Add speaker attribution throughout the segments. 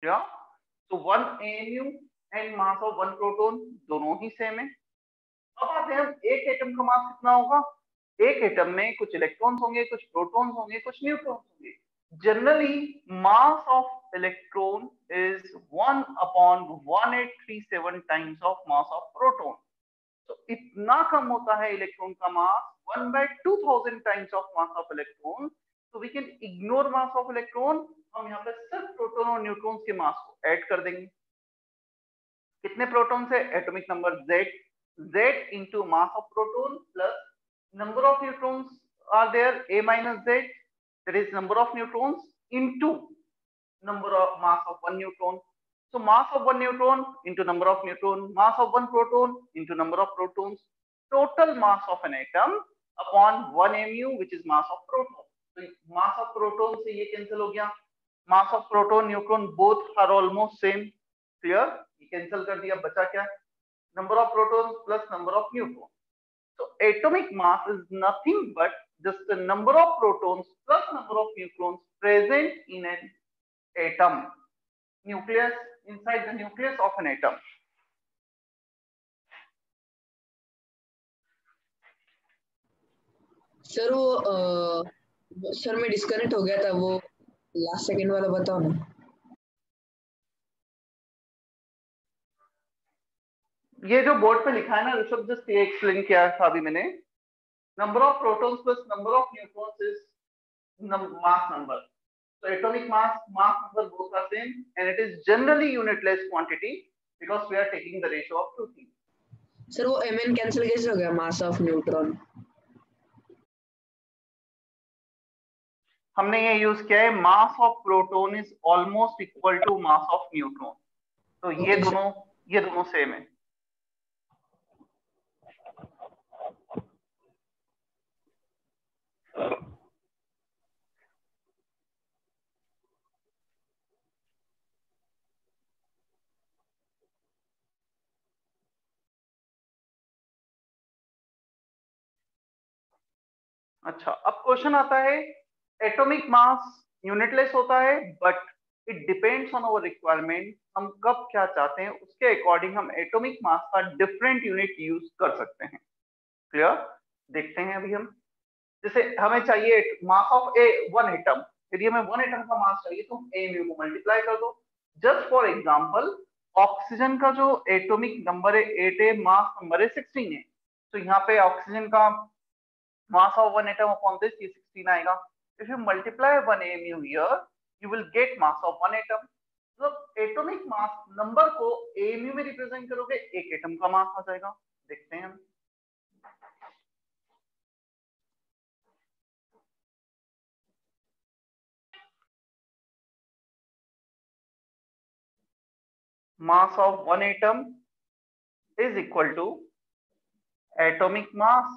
Speaker 1: या तो 1 AMU and mass of 1 proton दोनों ही सेम है। अब आते हैं हम एक एटम का मास कितना होगा। एक एटम में कुछ इलेक्ट्रॉन्स होंगे, कुछ प्रोटॉन्स होंगे, कुछ न्यूट्रॉन्स होंगे। Generally mass of electron is 1/1837 times of mass of proton. तो इतना कम होता है इलेक्ट्रॉन का mass 1/2000 times of mass of electron. तो we can ignore mass of electron. हम यहाँ पे सिर्फ प्रोटॉन और न्यूट्रॉन्स के मास को ऐड कर देंगे। कितने प्रोटॉन्स है? Atomic number Z, Z into mass of proton plus number of neutrons are there, A minus Z, that is number of neutrons into number of mass of one neutron. So mass of one neutron into number of neutron, mass of one proton into number of protons, total mass of an atom upon 1 mu which is mass of proton. So mass of proton से ये cancel हो गया, mass of proton neutron both are almost same. Clear? ये cancel कर दिया, बचा क्या? Number of protons plus number of neutrons. So atomic mass is nothing but just the number of protons plus number of neutrons present in an atom. Nucleus, inside the nucleus of an atom.
Speaker 2: Sir वो sir मैं disconnect हो गया था, वो last second वाला बताओ ना।
Speaker 1: ये जो बोर्ड पे लिखा है ना ऋषभ, जस्ट ये एक्सप्लेन किया था अभी मैंने। Number of protons plus number of neutrons is mass number. So atomic mass number both are same and it is generally unitless quantity because we are taking the ratio of 2 things.
Speaker 2: Sir वो Mn cancel कैसे हो गया मास of neutron?
Speaker 1: हमने ये use किया है mass of proton is almost equal to mass of neutron. तो ये दोनों सेम है। अच्छा, अब क्वेश्चन आता है, एटॉमिक मास यूनिटलेस होता है but it depends on our requirement. हम कब क्या चाहते हैं उसके अकॉर्डिंग हम एटॉमिक मास का डिफरेंट यूनिट यूज कर सकते हैं। क्लियर? देखते हैं अभी हम। जैसे हमें चाहिए mass of A one atom, यदि हमें वन एटम का मास चाहिए तो हम ए म्यू को मल्टीप्लाई कर दो। जस्ट फॉर एग्जांपल ऑक्सीजन का जो एटॉमिक नंबर है 8 है, मास नंबर है 16 है। तो यहाँ पे ऑक्सीजन का mass of one atom upon this ये 16 आएगा। If you multiply 1 AMU here, you will get mass of one atom. मतलब एटॉमिक मास नंबर को AMU में रिप्रेजेंट करोगे, एक एटम का मास आ जाएगा। देखते हैं हम। mass of one atom is equal to atomic mass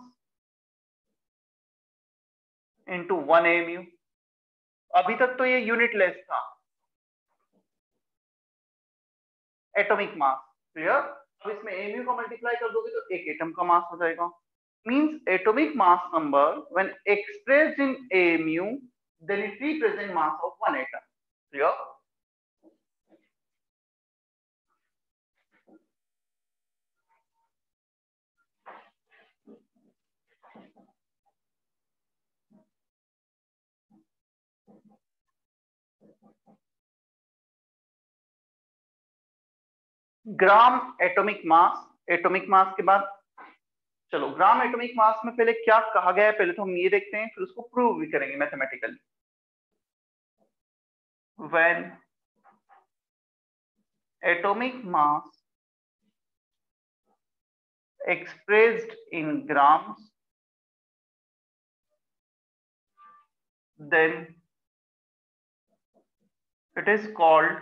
Speaker 1: into 1 AMU। अभी तक तो ये यूनिटलेस था, एटॉमिक मास। क्लियर? अब इसमें AMU को मल्टीप्लाई कर दोगे तो एक एटम का मास हो जाएगा। Means atomic mass number when expressed in AMU then it represents mass of one atom. Clear? Gram atomic mass, atomic mass के बाद चलो ग्राम एटॉमिक मास में पहले क्या कहा गया है पहले तो हम ये देखते हैं, फिर उसको प्रूव भी करेंगे mathematically. When atomic mass expressed in grams, then it is called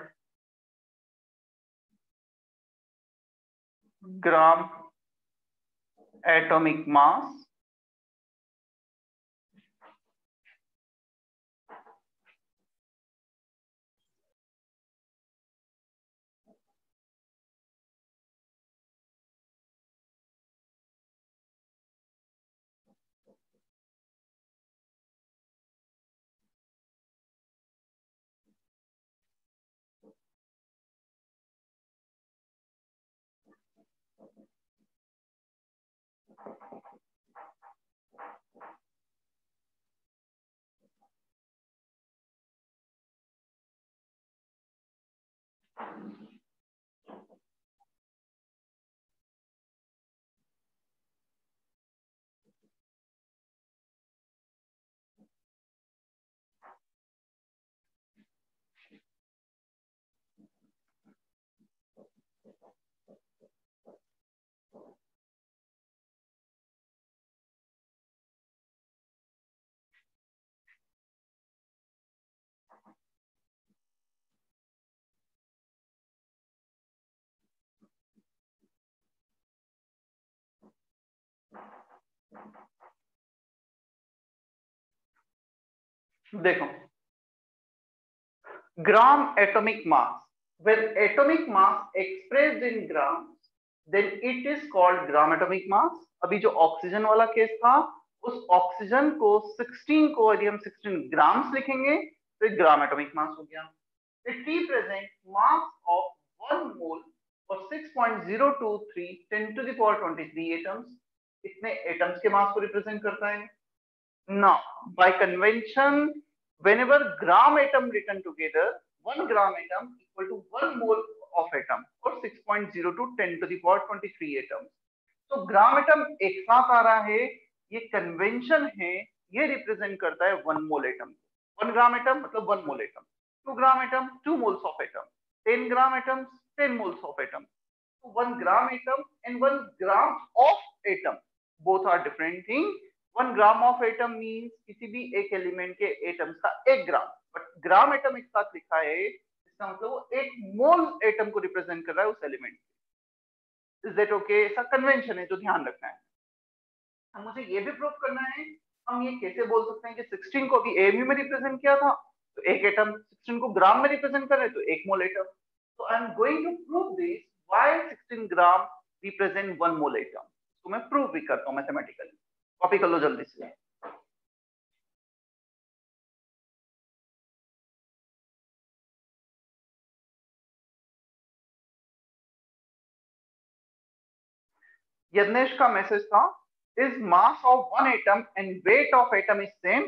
Speaker 1: gram atomic mass. देखो, gram atomic mass, when atomic mass expressed in grams, then it is called gram atomic mass. अभी जो oxygen वाला case था, उस oxygen को 16 को यदि हम 16 ग्राम्स लिखेंगे तो ग्राम एटॉमिक मास हो गया। It represents mass of 1 mole or 6.023 10 to the power 23 atoms। इतने एटम्स के मास को रिप्रेजेंट करता है। Now, by convention, whenever gram atom written together, 1 gram atom equal to 1 mole of atom or 6.02 10 to the power 23 atoms। तो gram atom एक साथ आ रहा है, ये कन्वेंशन है, ये रिप्रेजेंट करता है 1 मोल एटम। 1 ग्राम एटम मतलब 1 mole atom, 2 gram atom 2 moles of atom, 10 gram atoms 10 moles of atom। So 1 gram atom and 1 gram of atom both are different thing। 1 gram of atom means किसी भी एक element के atoms का 1 ग्राम, but gram atom एक साथ लिखा है, इसका मतलब वो 1 मोल एटम को रिप्रेजेंट कर रहा है उस एलिमेंट। Is that okay? ऐसा कन्वेंशन है जो ध्यान रखना है। अब मुझे ये भी प्रूव करना है, हम ये कैसे बोल सकते हैं कि 16 को अभी एमयू में रिप्रेजेंट किया था तो एक एटम, 16 को ग्राम में रिप्रेजेंट कर रहे तो 1 मोल एटम। तो I am going to prove this why 16 gram represent 1 mole atom. तो मैं प्रूव भी करता हूं मैथमेटिकली। कॉपी कर लो जल्दी से। यज्ञेश का मैसेज था, is mass of one atom and weight of atom is same.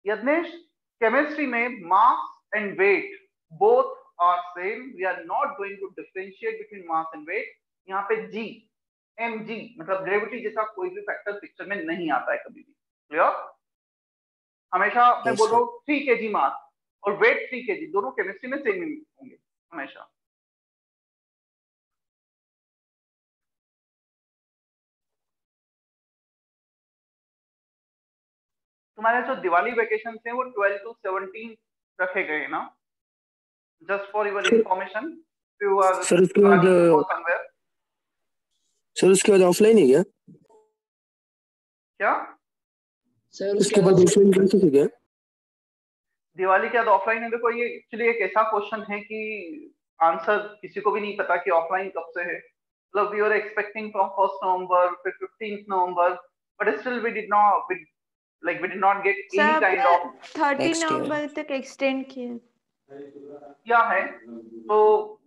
Speaker 1: Yagnesh, chemistry में mass and weight both are same. We are not going to differentiate between mass and weight. यहाँ पे जी, M G मतलब gravity जैसा कोई भी factor picture में नहीं आता है कभी भी। क्लियर? हमेशा मैं बोल रहा हूँ 3 kg मास और वेट 3 kg, दोनों केमिस्ट्री में सेम होंगे हमेशा। तुम्हारे जो दिवाली वेकेशन हैं वो 12 to 17 रखे गए ना? Just for your information, you are
Speaker 3: sir उसके बाद
Speaker 1: समवेयर।
Speaker 3: सर उसके बाद ऑफलाइन है क्या?
Speaker 1: क्या
Speaker 2: सर
Speaker 3: उसके बाद ऑफलाइन क्लासेस है क्या?
Speaker 1: दिवाली के बाद ऑफलाइन है? देखो, ये एक्चुअली एक ऐसा क्वेश्चन है कि आंसर किसी को भी नहीं पता कि ऑफलाइन कब से है। मतलब we are expecting from 1 November, फिर 15 November, but still we did not get any kind of.
Speaker 4: 30 नवंबर तक एक्सटेंड
Speaker 1: क्या है तो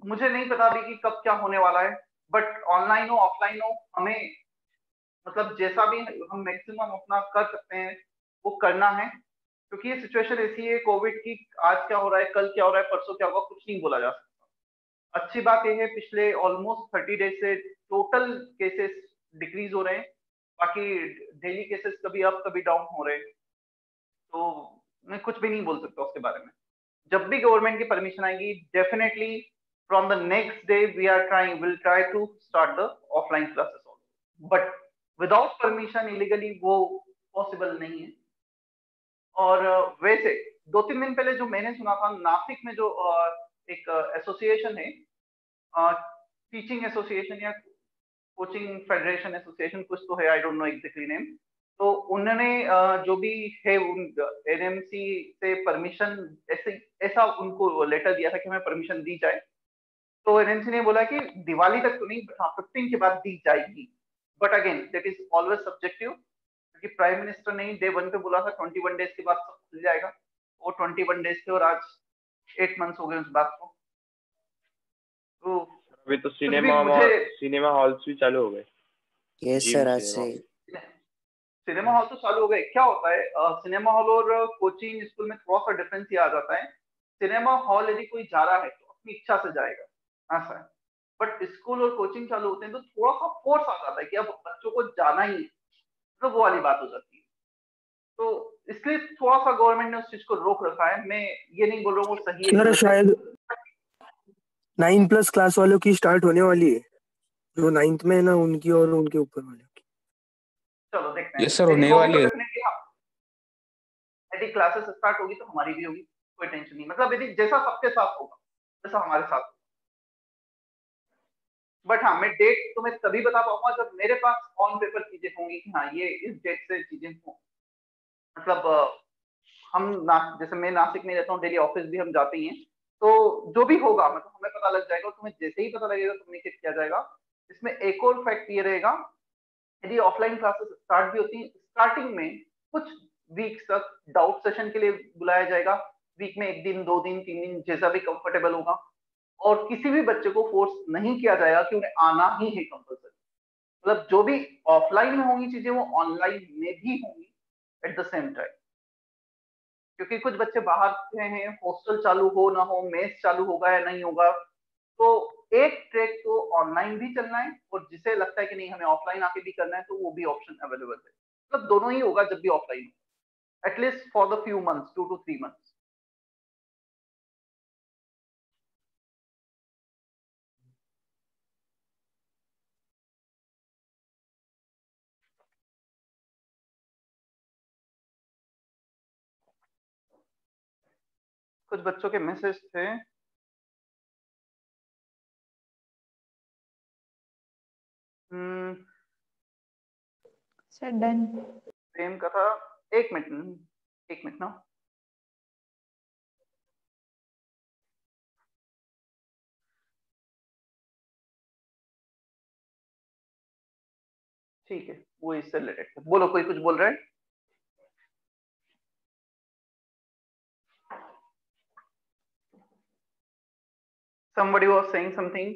Speaker 1: मुझे नहीं पता अभी कि कब क्या होने वाला है, बट ऑनलाइन हो ऑफलाइन हो, हमें मतलब जैसा भी हम मैक्सिमम अपना कर सकते हैं वो करना है, क्योंकि ये सिचुएशन ऐसी है कोविड की। आज क्या हो रहा है, कल क्या हो रहा है, परसों क्या होगा, कुछ नहीं बोला जा सकता। अच्छी बात यह है पिछले ऑलमोस्ट 30 डेज से टोटल केसेस डिक्रीज हो रहे हैं, बाकी डेली केसेस कभी अप कभी डाउन हो रहे हैं, तो मैं कुछ भी नहीं बोल सकता उसके बारे में। जब भी गवर्नमेंट की परमिशन आएगी, definitely from the next day will try to start the offline classes also, but without permission illegally वो पॉसिबल नहीं है। और वैसे 2-3 दिन पहले जो मैंने सुना था, नासिक में जो एक एसोसिएशन है, टीचिंग एसोसिएशन या कोचिंग फेडरेशन एसोसिएशन कुछ तो है, I don't know exactly name, तो उन्होंने जो भी है एनएमसी से परमिशन ऐसा उनको लेटर दिया था कि हमें परमिशन दी जाए। तो एनएमसी ने बोला कि दिवाली तक तो नहीं, 15 के बाद दी जाएगी, but again that is always subjective, क्योंकि प्राइम मिनिस्टर ने डे 1 पे बोला था 21 डेज के बाद सब खुल जाएगा, और 21 डेज थे और आज 8 मंथ्स हो गए उस बात को। तो
Speaker 5: अभी तो सिनेमा हॉल्स भी चालू हो गए।
Speaker 3: यस सर, आज से
Speaker 1: सिनेमा हॉल तो चालू हो गए। क्या होता है, सिनेमा हॉल और कोचिंग स्कूल में थोड़ा सा डिफरेंस ये आ जाता है। सिनेमा हॉल यदि कोई जा रहा है तो अपनी इच्छा से जाएगा, ऐसा है, बट स्कूल और कोचिंग चालू होते हैं तो थोड़ा सा फोर्स आ जाता है कि अब बच्चों को जाना ही है, तो वो वाली बात हो जाती है। तो इसलिए थोड़ा सा गवर्नमेंट ने उस चीज को रोक रखा है। मैं ये नहीं बोल रहा हूँ वो सही है,
Speaker 3: शायद 9+ क्लास वालों की स्टार्ट होने वाली है, जो 9th में है ना, उनकी और उनके ऊपर वालों की।
Speaker 1: चलो देखते हैं।
Speaker 6: यस सर, होने वाली है।
Speaker 1: यदि क्लासेस स्टार्ट होगी तो हमारी भी होगी, कोई टेंशन नहीं। मतलब यदि जैसा सबके साथ होगा जैसा हमारे साथ होगा, बट हाँ मैं डेट तुम्हें तभी बता पाऊंगा जब मेरे पास ऑन पेपर चीजें होंगी कि हाँ ये इस डेट से चीजें हों। मतलब जैसे मैं नासिक में रहता हूँ, डेली ऑफिस भी हम जाते ही हैं, तो जो भी होगा मतलब हमें पता लग जाएगा, तुम्हें जैसे ही पता लगेगा कम्युनिकेट किया जाएगा। इसमें एक और फैक्ट ये रहेगा, यदि ऑफलाइन क्लासेस स्टार्ट भी होती हैं, स्टार्टिंग में कुछ वीक्स तक डाउट सेशन के लिए बुलाया जाएगा, वीक में 1 दिन 2 दिन 3 दिन जैसा भी कंफर्टेबल होगा, और किसी भी बच्चे को फोर्स नहीं किया जाएगा कि उन्हें आना ही है कंपल्सरी। मतलब जो भी ऑफलाइन में होंगी चीजें वो ऑनलाइन में भी होंगी एट द सेम टाइम, क्योंकि कुछ बच्चे बाहर से हैं, हॉस्टल चालू हो ना हो, मेस चालू होगा या नहीं होगा, तो एक ट्रैक तो ऑनलाइन भी चलना है, और जिसे लगता है कि नहीं हमें ऑफलाइन आके भी करना है तो वो भी ऑप्शन अवेलेबल है। मतलब दोनों ही होगा जब भी offline, at least for the few months, 2 to 3 months। कुछ बच्चों के मैसेज थे।
Speaker 4: Sir done.
Speaker 1: प्रेम का था। एक मिनट ना। ठीक है, वो इससे रिलेटेड है। बोलो, कोई कुछ बोल रहा है? somebody was saying something,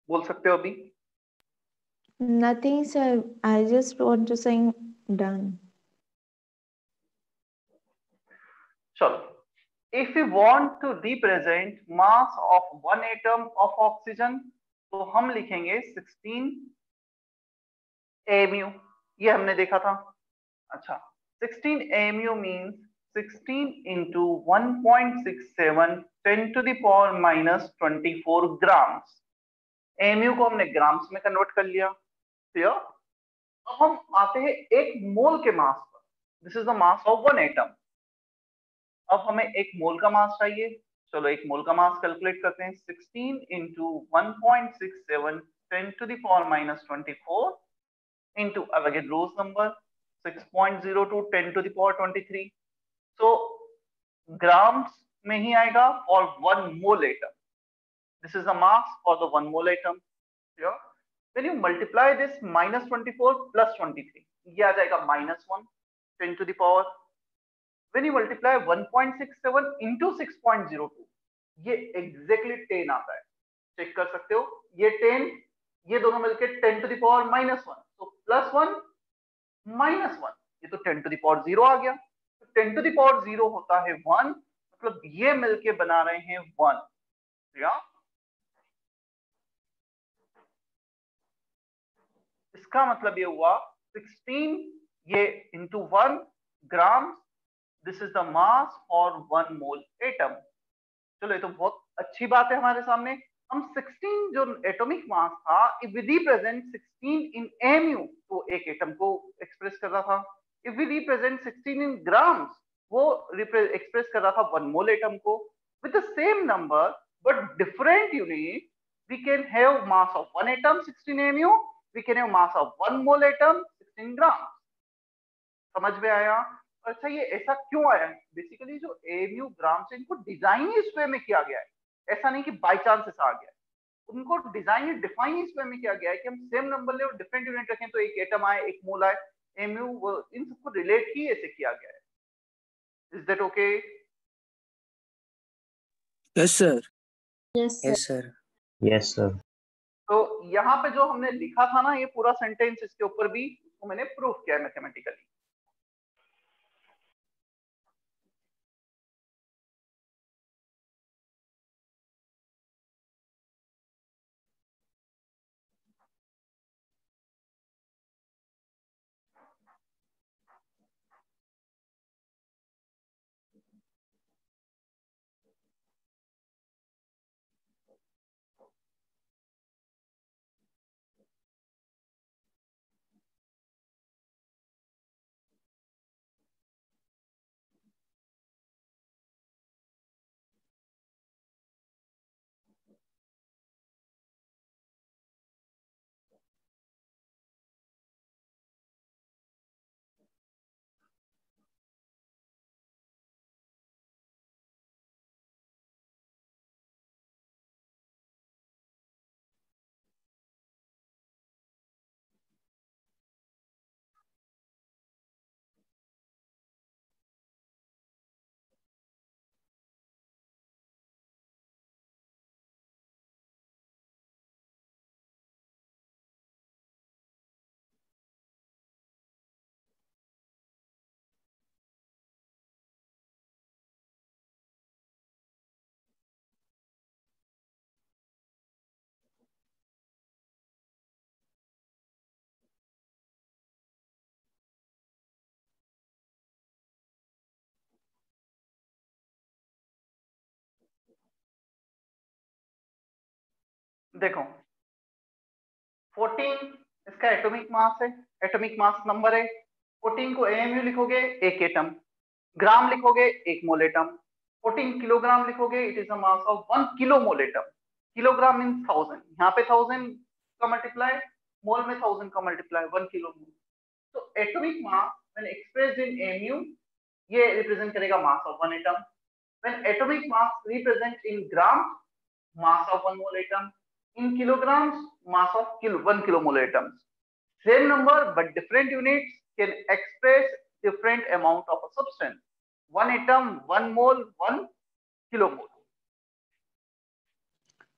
Speaker 1: बोल सकते हो अभी?
Speaker 4: Nothing, sir. I just want to say done.
Speaker 1: चलो, if we want to represent mass of one atom of oxygen, तो हम लिखेंगे 16 AMU। ये हमने देखा था। अच्छा, 16 AMU means 16 into 1.67 10 to the power minus 24 grams। AMU को हमने ग्राम्स में कन्वर्ट कर लिया। क्लियर? अब हम आते हैं एक मोल के मास पर। This is the mass of one atom. अब हमें एक मोल का मास चाहिए। चलो एक मोल का मास कैलकुलेट करते हैं। 16 into 1.67 10 to the power minus 24 into Avogadro's number 6.02 10 to the power 23। so grams में ही आएगा for 1 mole atom। this is the mass for the 1 mole atom। yeah? when you multiply this minus 24 plus 23, ये आ जाएगा -1 10 to the power। when you multiply 1.67 into 6.02, ये exactly 10 आता है। Check कर सकते हो, ये 10, ये दोनों मिलके 10 to the power -1, तो +1 -1, ये तो 10 to the power 0 आ गया। तो 10 to the power 0 होता है 1, मतलब ये मिलके बना रहे हैं 1। या इसका मतलब ये हुआ 16 ये into 1 gram, this is the mass for 1 mole atom. चलो ये तो बहुत अच्छी बात है हमारे सामने। हम 16 जो एटॉमिक मास था, if we represent 16 in AMU, तो एक एटम को एक्सप्रेस कर रहा था। If we represent 16 in grams, वो एक्सप्रेस कर रहा था 1 मोल एटम को। With the same number but different unit, we can have mass of 1 atom 16 AMU, we can have mass of 1 mole atom 16 gram. समझ में आया? अच्छा, ये ऐसा क्यों आया? बेसिकली जो एमयू ग्राम से इनको डिजाइन इस वे में किया गया है, ऐसा नहीं कि बाय चांस ऐसा आ गया है। उनको डिजाइन डिफाइन इस वे में किया गया है कि हम सेम नंबर ले और डिफरेंट यूनिट रखें, तो एक एटम आए, एक मोल आए। एमयू इन सबको रिलेट ही ऐसे किया गया है। Is that okay?
Speaker 3: Yes sir.
Speaker 2: Yes
Speaker 3: yes sir.
Speaker 5: Yes sir.
Speaker 1: तो यहाँ पे जो हमने लिखा था ना, ये पूरा सेंटेंस, इसके ऊपर भी उसको मैंने प्रूफ किया है मैथमेटिकली। देखो 14 इसका एटॉमिक मास है, एटॉमिक मास नंबर है। 14 को एमयू लिखोगे एक एटम, ग्राम लिखोगे एक मोल एटम। 14 किलोग्राम लिखोगे it is a mass of 1 kilo mole atom. Kilogram means 1000, यहाँ पे 1000 का मल्टीप्लाई, मोल में 1000 का मल्टीप्लाई, 1 किलो मोल। तो atomic mass when expressed in MU ये रिप्रेजेंट करेगा मास of one atom. When atomic mass represent in gram, mass of one mole atom. In kilograms, mass of 1 kilomole atoms. Same number but different units can express different amount of a substance. One atom, 1 mole, 1 kilomole.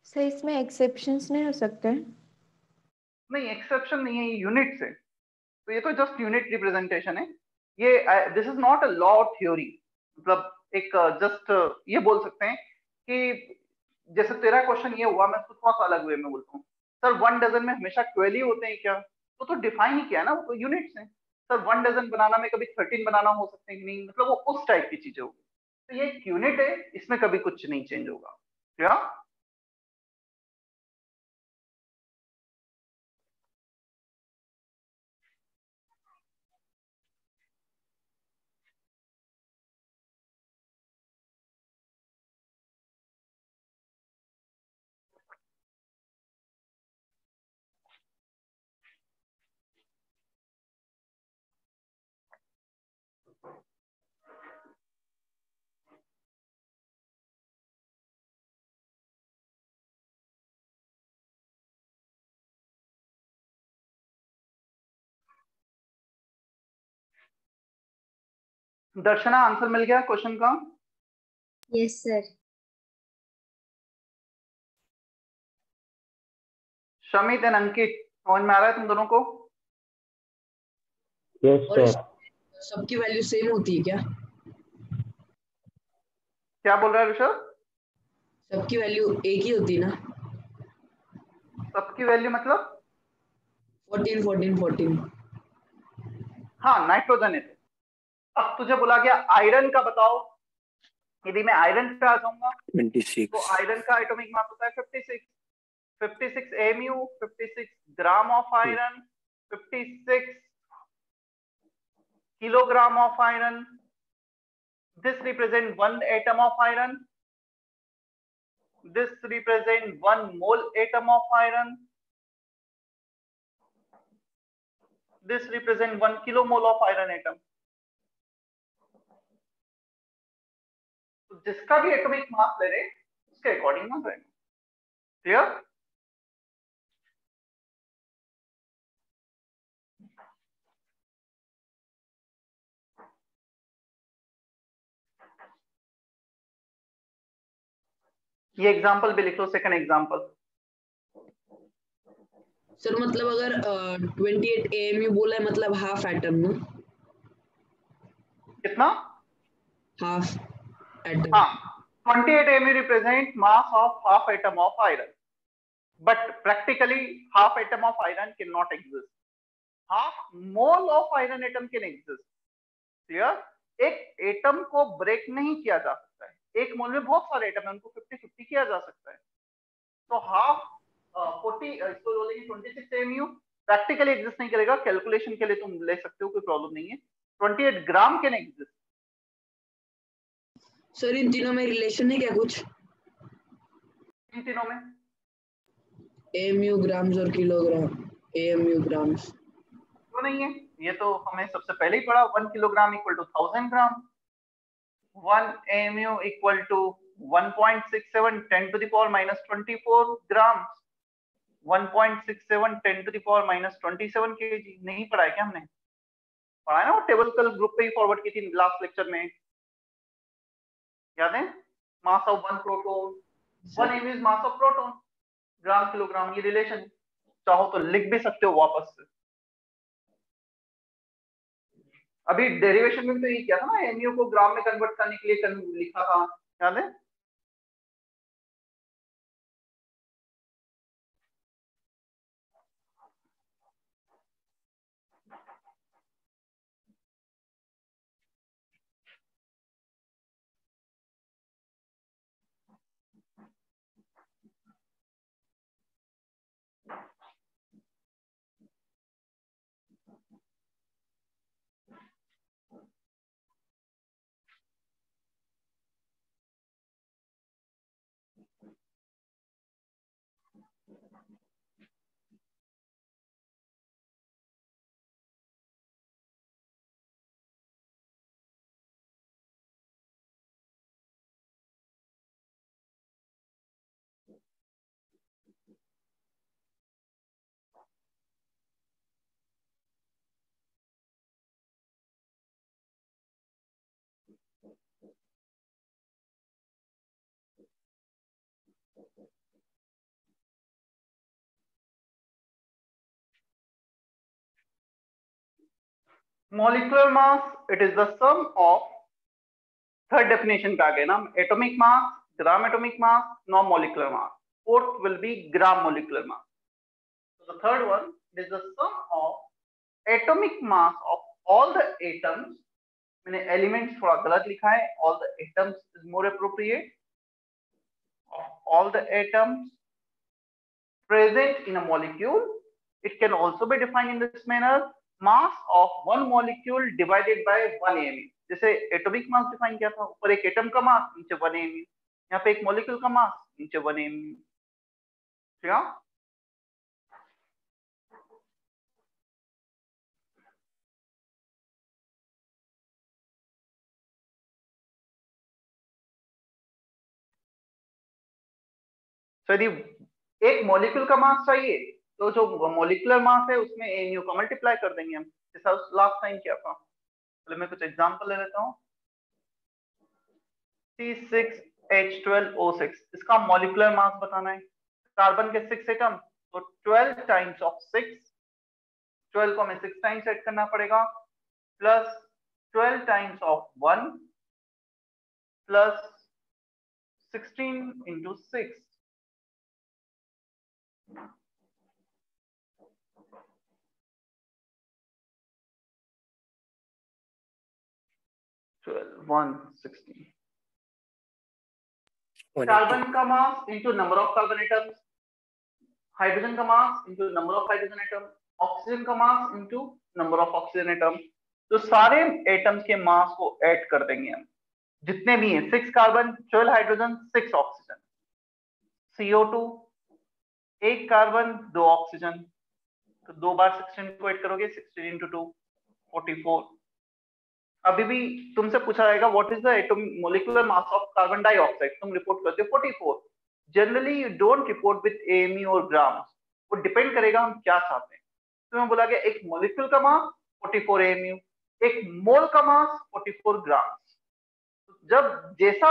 Speaker 4: Sir इसमें exceptions नहीं हो सकते?
Speaker 1: नहीं, exception नहीं है, ये units है। तो ये तो जस्ट यूनिट रिप्रेजेंटेशन है। ये this is not a law theory. मतलब एक जस्ट ये बोल सकते हैं कि जैसे तेरा क्वेश्चन ये हुआ, मैं थोड़ा सा अलग वे में बोलता हूँ, सर 1 डजन में हमेशा 12 ही होते हैं क्या? तो डिफाइन ही किया ना, वो तो यूनिट्स हैं। सर 1 डजन बनाना में कभी 13 बनाना हो सकते हैं कि नहीं, मतलब वो उस टाइप की चीजें होगी। तो ये एक यूनिट है, इसमें कभी कुछ नहीं चेंज होगा। क्या दर्शना, आंसर मिल गया क्वेश्चन का?
Speaker 6: Yes sir.
Speaker 1: Shamit and Ankit, समझ में आ रहा है तुम दोनों को?
Speaker 5: यस
Speaker 2: और
Speaker 5: सर।
Speaker 2: सबकी वैल्यू सेम होती है क्या?
Speaker 1: क्या बोल रहा है ऋषभ?
Speaker 2: सबकी वैल्यू एक ही होती है ना?
Speaker 1: सबकी वैल्यू मतलब?
Speaker 2: 14 14 14।
Speaker 1: हाँ, नाइट्रोजन है। अब तुझे बोला गया आयरन का बताओ। यदि मैं आयरन पे आ जाऊंगा
Speaker 3: 26।
Speaker 1: तो आयरन का एटॉमिक मास होता है 56। 56 MU, 56 gram of iron, 56 kilogram of iron. This represent 1 atom of iron. This represent 1 mole atom of iron. This represent 1 kilomole of iron atom. तो जिसका भी एटॉमिक मास ले रहे उसके अकॉर्डिंग मास रहेगा। क्लियर? ये एग्जांपल भी लिख लो, सेकंड एग्जांपल।
Speaker 2: सर मतलब अगर 28 AMU बोला है मतलब हाफ एटम ना?
Speaker 1: कितना?
Speaker 2: Half atom.
Speaker 1: हाँ, 28 Mu represent mass of half atom of iron, but practically half atom of iron cannot exist. Half mole of iron atom can exist. Clear? एक atom को ब्रेक नहीं किया जा सकता है, एक मोल में बहुत सारे एटम है, उनको 50-50 किया जा सकता है। तो हाफ 40 इसको बोलेंगे 26 एमयू प्रैक्टिकली एग्जिस्ट नहीं करेगा, कैलकुलेशन के लिए तुम ले सकते हो, कोई प्रॉब्लम नहीं है। 28 ग्राम कैन एग्जिस्ट।
Speaker 2: सर इन तीनों में रिलेशन है क्या कुछ?
Speaker 1: इन तीनों में
Speaker 2: AMU ग्राम्स और किलोग्राम। AMU ग्राम्स
Speaker 1: तो नहीं है, ये तो हमें सबसे पहले ही पढ़ा। 1 kilogram equal to 1000 gram, 1 AMU equal to 1.67 10 to the power minus 24 gram, 1.67 10 to the power minus 27 KG. नहीं पढ़ा है क्या हमने? पढ़ा है ना, वो टेबल कल ग्रुप पे ही फॉरवर्ड की थी लास्ट लेक्चर में, याद है? Mass of 1 proton, 1 MU is mass of proton, gram kilogram, ये रिलेशन। चाहो तो लिख भी सकते हो वापस से। अभी डेरिवेशन में भी तो ये किया था ना, एमयू को ग्राम में कन्वर्ट करने के लिए लिखा था, याद है? Molecular mass, it is the sum of, third definition पे आ गए ना, atomic mass, gram atomic mass, non-molecular mass. Fourth will be gram molecular mass. So the third one is the sum of atomic mass of all the atoms. मैंने elements थोड़ा गलत लिखा है, all the atoms is more appropriate. Of all the atoms present in a molecule, it can also be defined in this manner: mass of one molecule divided by 1 AMU. जैसे atomic mass define किया था, ऊपर एक atom का मास, नीचे 1 AMU. यहाँ पे एक मॉलिक्यूल का मास, नीचे 1 AMU. ठीक है? तो यदि एक मॉलिक्यूल का मास चाहिए तो जो मॉलिक्यूलर मास है उसमें AMU का मल्टीप्लाई कर देंगे हम, जैसा लास्ट टाइम किया था. चलो मैं कुछ एग्जांपल ले लेता हूँ. C6H12O6, इसका मॉलिक्यूलर मास बताना है. कार्बन के 6 एटम, तो 12 टाइम्स ऑफ 6, 12 को हमें 6 टाइम्स ऐड करना पड़ेगा, plus 12 times of 1 plus 16 into 6. 12, 116. Carbon का mass into number of carbon atoms, hydrogen का mass into number of hydrogen atom, oxygen का mass into number of oxygen atom. तो सारे एटम्स के मास को ऐड कर देंगे हम, जितने भी हैं. 6 carbon, 12 hydrogen, 6 oxygen. CO2, 1 carbon, 2 oxygen, तो 2 बार 16 को ऐड करोगे, 16 इंटू 2 44. अभी भी तुमसे पूछा जाएगा what is the atom molecular mass of carbon dioxide, तुम रिपोर्ट करते हो 44. Generally you don't report with AMU और ग्राम्स, वो डिपेंड करेगा हम क्या चाहते हैं. तो मैं बोला गया एक मॉलिक्यूल का मास 44 AMU, एक मोल का मास 44 ग्राम्स. जब जैसा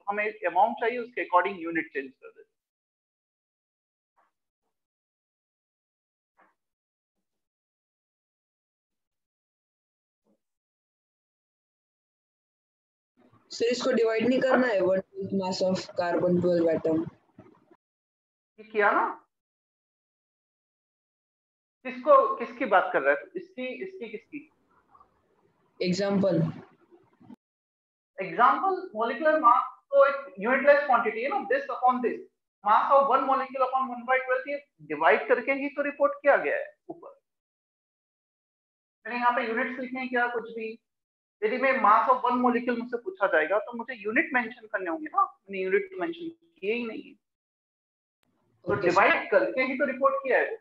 Speaker 1: हमें अमाउंट चाहिए उसके अकॉर्डिंग यूनिट चेंज कर देते.
Speaker 2: सर इसको डिवाइड नहीं करना है, 1 मास ऑफ कार्बन 12 एटम.
Speaker 1: किया ना? किसको, किसकी बात कर रहा है? इसकी, इसकी, किसकी?
Speaker 2: एग्जांपल
Speaker 1: मोलिकुलर मास तो एक यूनिटलेस क्वांटिटी है ना, this upon this, mass of one molecule upon 1/12 ये डिवाइड करके ही तो रिपोर्ट किया गया है ऊपर. मैंने यहाँ पे यूनिट्स लिखे हैं क्या? कुछ भी. यदि मैं मास ऑफ वन मॉलिक्यूल मुझसे पूछा जाएगा तो मुझे यूनिट मेंशन करने होंगे ना, मैंने यूनिट मेंशन किए ही नहीं है, तो डिवाइड करके ही तो रिपोर्ट किया है.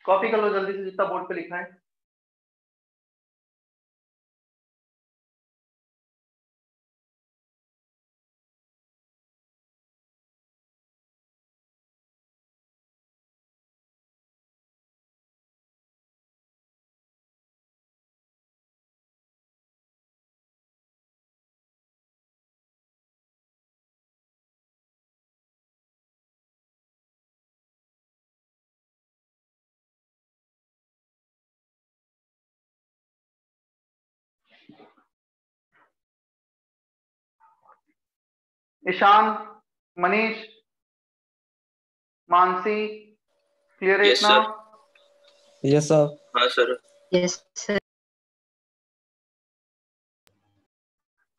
Speaker 1: कॉपी कर लो जल्दी से जितना बोर्ड पे लिखा है। ईशान, मनीष, मानसी, क्लियर है इतना?
Speaker 3: Yes sir.
Speaker 5: हाँ सर।
Speaker 6: Yes sir.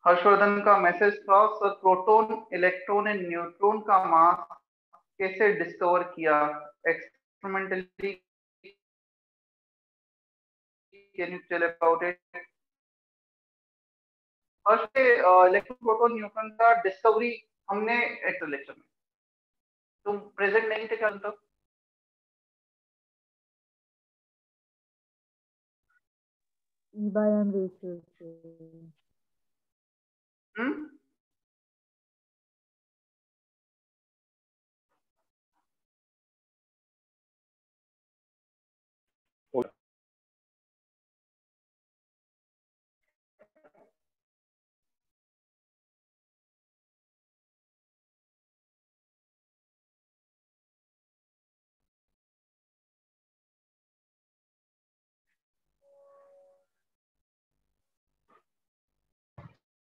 Speaker 1: हर्षवर्धन का मैसेज था sir, proton, electron and neutron का मास कैसे डिस्कवर किया experimentally, can you tell about it? Harsh, electron proton neutron का डिस्कवरी हमने एक लेक्चर में, तुम प्रेजेंट नहीं थे क्या तक?
Speaker 7: E/m ratio से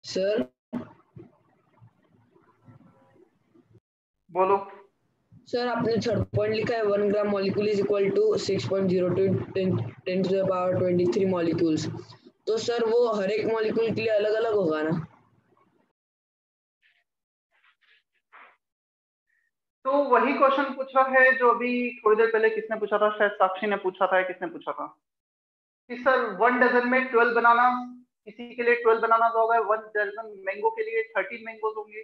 Speaker 2: सर
Speaker 1: बोलो।
Speaker 2: सर आपने थर्ड पॉइंट लिखा है 1 gram molecule is equal to 6.02 10 to the power 23 molecules. तो सर वो हर एक मॉलिक्यूल के लिए अलग अलग होगा ना?
Speaker 1: तो वही क्वेश्चन पूछा है जो अभी थोड़ी देर पहले किसने पूछा था, शायद साक्षी ने पूछा था या किसने पूछा था कि सर 1 डजन में 12 बनाना, किसी के लिए 12 बनाना तो होगा, 1 डजन मैंगो के लिए 13 मैंगोज होंगे,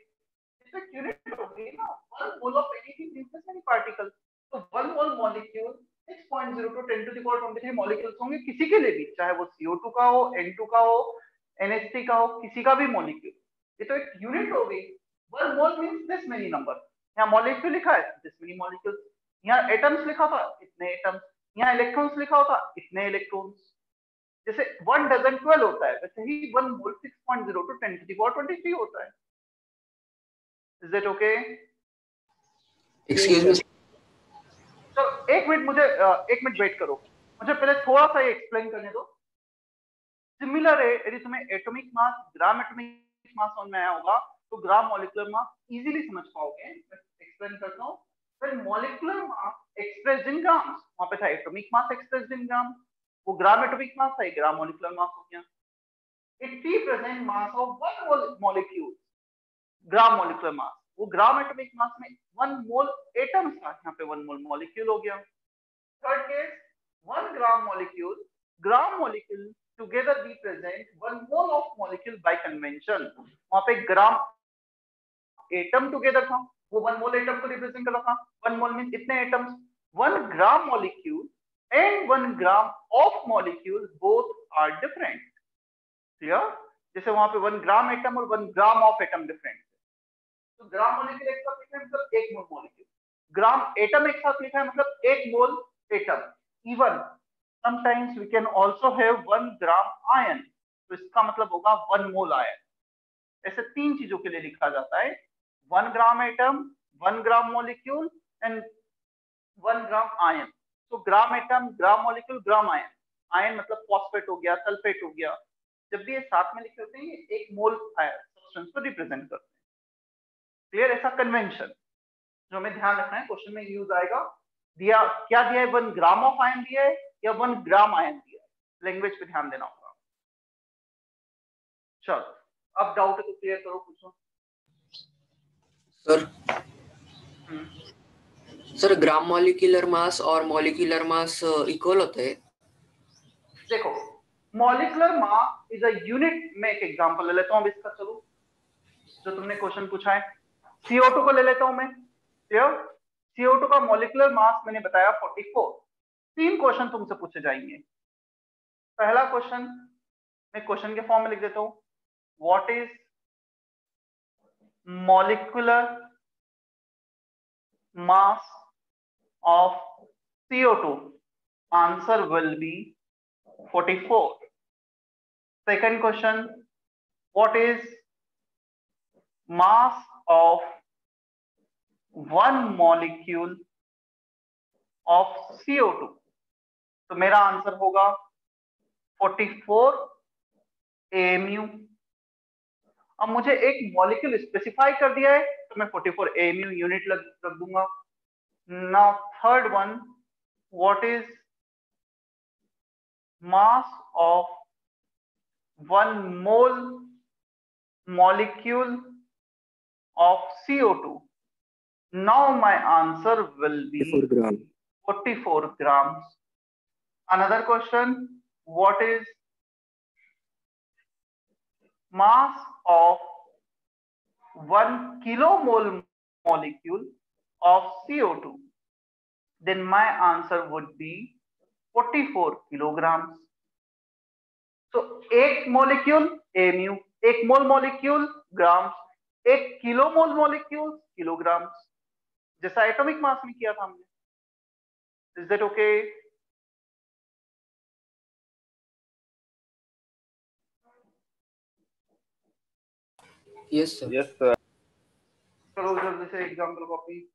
Speaker 1: इसमें यूनिट होगी ना। 1 mole of anything means any particle, तो 1 mole molecule 6.02 10 to the power 23 molecules होंगे किसी के लिए भी, चाहे वो CO2 का हो, N2 का हो, NH3 का हो, किसी का भी मॉलिक्यूल, ये तो एक यूनिट हो गई। 1 mole means this many number, यहाँ मॉलिक्यूल लिखा है दिस मेनी मॉलिक्यूल्स, यहाँ एटम्स लिखा था इतने एटम्स, यहाँ इलेक्ट्रॉन्स लिखा होता इतने इलेक्ट्रॉन्स। जैसे 1 डजन 12 होता है, वैसे ही 1 मोल 6.02 10 टू द पावर 23 होता है। Is that okay?
Speaker 2: Excuse me
Speaker 1: तो एक मिनट वेट करो, मुझे पहले थोड़ा सा ये एक्सप्लेन करने दो। सिमिलर है, यदि तुम्हें atomic mass, gram atomic mass समझ में आया होगा तो ग्राम मॉलिक्यूलर मास इजीली समझ पाओगे। एक्सप्लेन करता हूं। When molecular mass expressed in grams, वहां पे था एटॉमिक मास एक्सप्रेस्ड इन ग्राम, वो ग्राम एटॉमिक मास था, ग्राम मॉलिक्यूलर मास हो गया। It represent mass of 1 molecule, gram molecular mass, वो ग्राम एटॉमिक मास में 1 मोल एटम था, यहाँ पे 1 मोल मॉलिक्यूल हो गया। Third case 1 gram molecule, gram molecule together represent 1 mole of molecule by convention, वहां पे ग्राम एटम टुगेदर था, वो 1 मोल एटम को रिप्रेजेंट कर रहा था। 1 मोल मींस इतने atoms, 1 gram molecule and 1 gram of molecule both are different. Clear? जैसे वहां पे 1 ग्राम एटम और 1 ग्राम ऑफ एटम डिफरेंट, तो ग्राम मॉलिक्यूल एक साथ लिखा है मतलब 1 मोल मॉलिक्यूल, ग्राम एटम एक साथ लिखा है मतलब 1 mole atom. Even sometimes we can also have 1 gram ion, तो इसका मतलब होगा 1 मोल आयन। ऐसे 3 चीजों के लिए लिखा जाता है, 1 gram atom, 1 gram molecule and 1 gram ion. तो ग्राम एटम, ग्राम मॉलिक्यूल, ग्राम आयन। आयन मतलब फॉस्फेट हो गया, सल्फेट हो गया, जब भी ये साथ में लिखे होते हैं ये 1 मोल सब्सटेंस को रिप्रेजेंट करते हैं। क्लियर? ऐसा कन्वेंशन जो हमें ध्यान रखना है, क्वेश्चन में यूज आएगा। दिया क्या दिया है, 1 ग्राम ऑफ आयन दिया है या 1 ग्राम आयन दिया है, लैंग्वेज पे ध्यान देना होगा। चलो अब डाउट है तो क्लियर करो, पूछो।
Speaker 2: सर ग्राम मॉलिक्यूलर मास और मॉलिक्यूलर मास इक्वल होते हैं?
Speaker 1: देखो molecular mass is a unit, में एक एग्जांपल ले लेता हूं अब इसका, चलो जो तुमने क्वेश्चन पूछा है, CO2 को ले लेता हूं मैं। क्लियर? CO2 का मॉलिक्यूलर मास मैंने बताया 44, 3 क्वेश्चन तुमसे पूछे जाएंगे। पहला क्वेश्चन मैं क्वेश्चन के फॉर्म में लिख देता हूं, what is molecular mass of CO2? Answer will be 44. Second question, what is mass of one molecule of CO2? तो मेरा आंसर होगा 44 AMU। अब मुझे एक मॉलिक्यूल स्पेसिफाई कर दिया है तो मैं 44 AMU यूनिट रख दूंगा। Now third one, what is mass of 1 mole molecule of CO2? Now my answer will be
Speaker 3: 4 gram.
Speaker 1: 44 grams. Another question, what is mass of 1 kilomole molecule of CO2? Then my answer would be 44 kilograms. So एक molecule AMU, एक मोल molecule grams, एक kilo mole molecule kilograms, जैसा atomic mass में किया था हमने। Is that okay?
Speaker 2: Yes sir.
Speaker 5: Yes sir.
Speaker 1: चलो जल्दी से एग्जांपल कॉपी।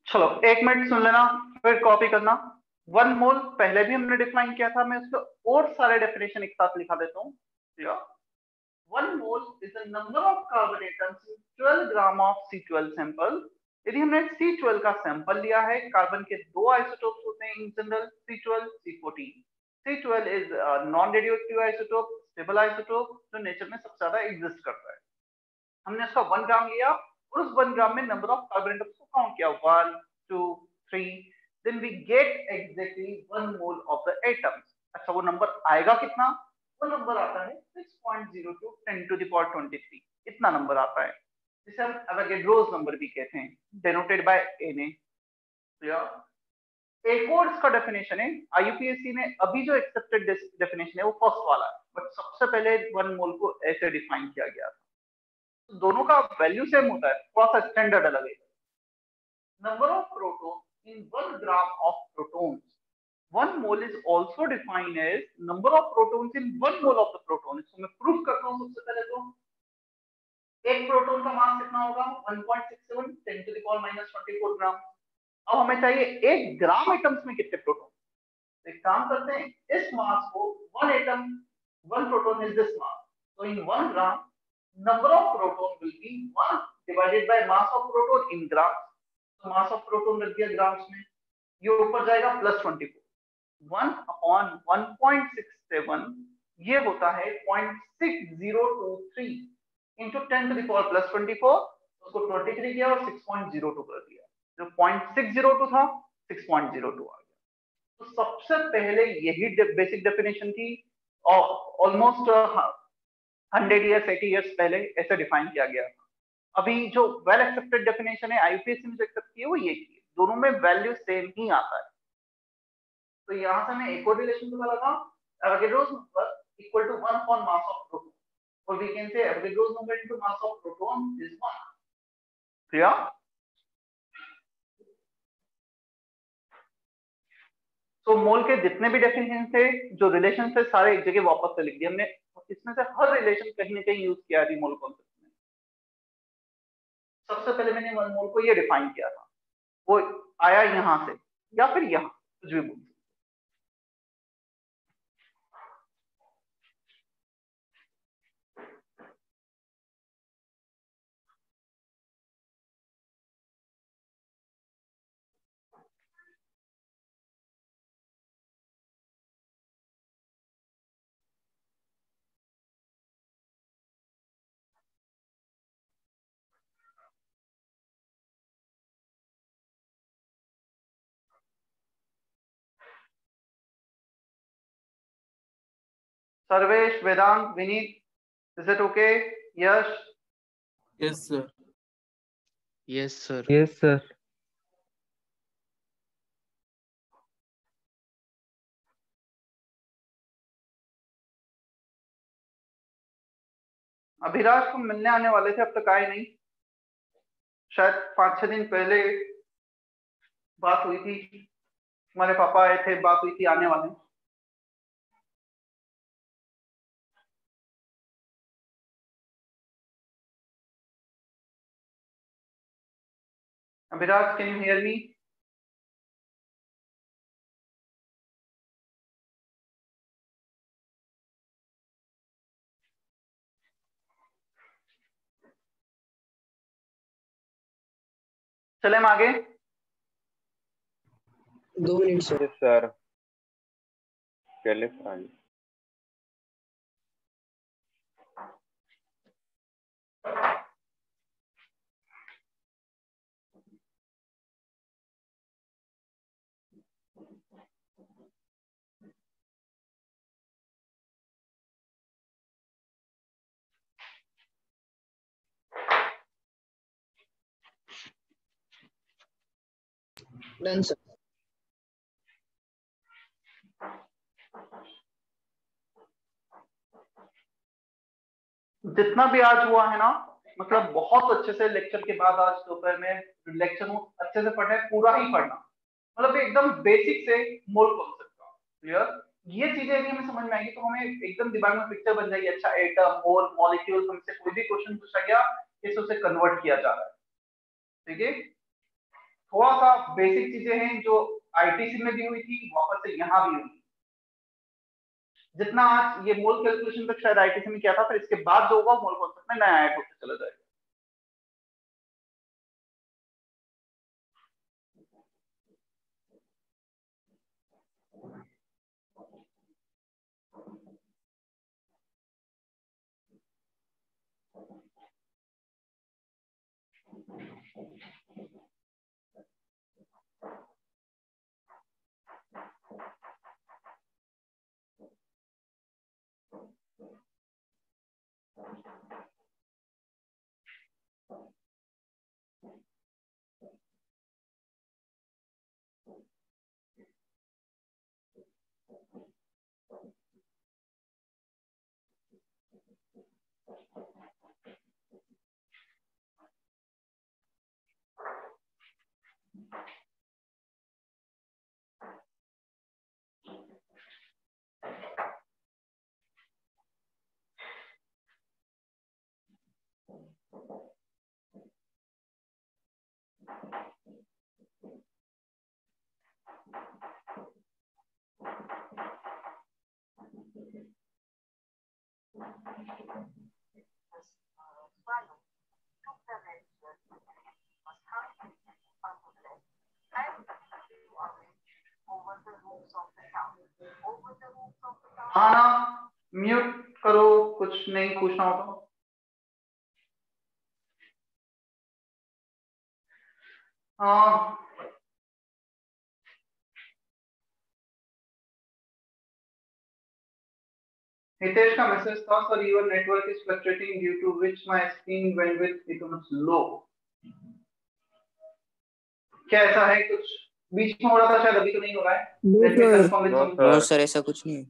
Speaker 1: चलो 1 मिनट सुन लेना, फिर कॉपी करना। 1 मोल पहले भी हमने डिफाइन किया था, मैं उसके और सारे डेफिनेशन एक साथ लिखा देता हूँ। 1 mole is the number of carbon atoms in 12 gram of C12 sample. यदि हमने C12 का सैंपल लिया है, कार्बन के 2 आइसोटोप्स होते हैं in general, C12, C14। C12 is non radioactive isotope, stable isotope, जो नेचर में सबसे ज्यादा एग्जिस्ट करता है। हमने उसका 1 ग्राम लिया और उस 1 ग्राम में नंबर ऑफ कार्बन एटम्स को काउंट किया, 1 2 3, then we get exactly 1 mole of the atoms. अच्छा, वो नंबर आएगा कितना? वो नंबर आता है 6.02 10 to the power 23, इतना नंबर आता है, जिसे हम एवोगैड्रोस नंबर भी कहते हैं, डिनोटेड बाय Na। एक और इसका डेफिनेशन है, IUPAC में अभी जो एक्सेप्टेड डेफिनेशन है वो फर्स्ट वाला है, बट सबसे पहले 1 मोल को ऐसे डिफाइन किया गया था। तो दोनों का वैल्यू सेम होता है, थोड़ा सा स्टैंडर्ड अलग है। Number of proton in 1 gram of protons, 1 mole is also defined as number of protons in 1 mole of the proton। इसको मैं प्रूफ करता हूँ। सबसे पहले तो एक प्रोटॉन का मास कितना होगा? 1.67 10 to the power -24 ग्राम। अब हमें चाहिए 1 ग्राम एटम्स में कितने प्रोटॉन। एक काम करते हैं, इस मास को 1 atom 1 proton is this mass, तो इन 1 ग्राम number of proton will be 1 divided by mass of proton in grams। तो mass of proton रख दिया ग्राम्स में, ये ऊपर जाएगा +24, 1 upon 1.67, ये होता है 0.6023 into 10 to the power +24, उसको 23 किया और 6.02 कर दिया, जो 0.602 था 6.02 आ गया। तो सबसे पहले यही बेसिक डेफिनेशन थी, और ऑलमोस्ट 100 years 80 years पहले ऐसे डिफाइन किया गया था। अभी जो वेल एक्सेप्टेड डेफिनेशन है IUPAC में जो एक्सेप्ट की है वो ये की है, दोनों में वैल्यू सेम ही आता है। तो यहाँ से मैं एक और रिलेशन पता लगा, Avogadro's number equal to 1 upon mass of proton, और we can say Avogadro's number into mass of proton is 1। Clear? तो मोल के जितने भी डेफिनेशन थे, जो रिलेशन थे, सारे एक जगह वापस से लिख दिए हमने। इसमें से हर रिलेशन कहीं ना कहीं यूज किया है मोल कॉन्सेप्ट में। सबसे पहले मैंने 1 मोल को ये डिफाइन किया था, वो आया यहां से या फिर यहां, कुछ भी बोल। Sarvesh, Vedant, Vineet, is it okay? Yash?
Speaker 7: Yes, sir.
Speaker 8: Yes, sir.
Speaker 5: Yes, sir.
Speaker 1: Abhilash को मिलने आने वाले थे, अब तक आए नहीं, शायद 5-6 दिन पहले बात हुई थी, हमारे पापा आए थे, बात हुई थी, आने वाले। Abhilash, can you hear me? चले हम आगे।
Speaker 2: 2 मिनट सर।
Speaker 5: Yes, sir. चले आगे।
Speaker 2: Done sir.
Speaker 1: जितना भी आज हुआ है ना, मतलब बहुत अच्छे से लेक्चर के बाद आज दोपहर में लेक्चर अच्छे से पढ़े, पूरा ही पढ़ना, मतलब एकदम बेसिक से मोल कॉन्सेप्ट का क्लियर। ये चीजें यदि हमें समझ में आएगी तो हमें एकदम दिमाग में पिक्चर बन जाएगी, अच्छा एटम मोल मॉलिक्यूल, हमसे कोई भी क्वेश्चन पूछा गया इसे उसे कन्वर्ट किया जा रहा है। ठीक है, थोड़ा सा बेसिक चीजें हैं जो आईटीसी में भी हुई थी, वापस से यहाँ भी हुई। जितना आज ये मोल कैलकुलेशन तक शायद आईटीसी में किया था, फिर इसके बाद जो होगा मोल कॉन्सेप्ट में नया ऐड होते चला जाएगा। हाँ ना, म्यूट करो, कुछ नहीं पूछना हो तो। हाँ, हितेश का मैसेज था, sir your network is fluctuating due to which my screen bandwidth becomes low. क्या ऐसा है कुछ बीच में हो रहा था शायद, अभी तो नहीं हो रहा है? Let me confirm with some.
Speaker 8: No sir, ऐसा कुछ नहीं है।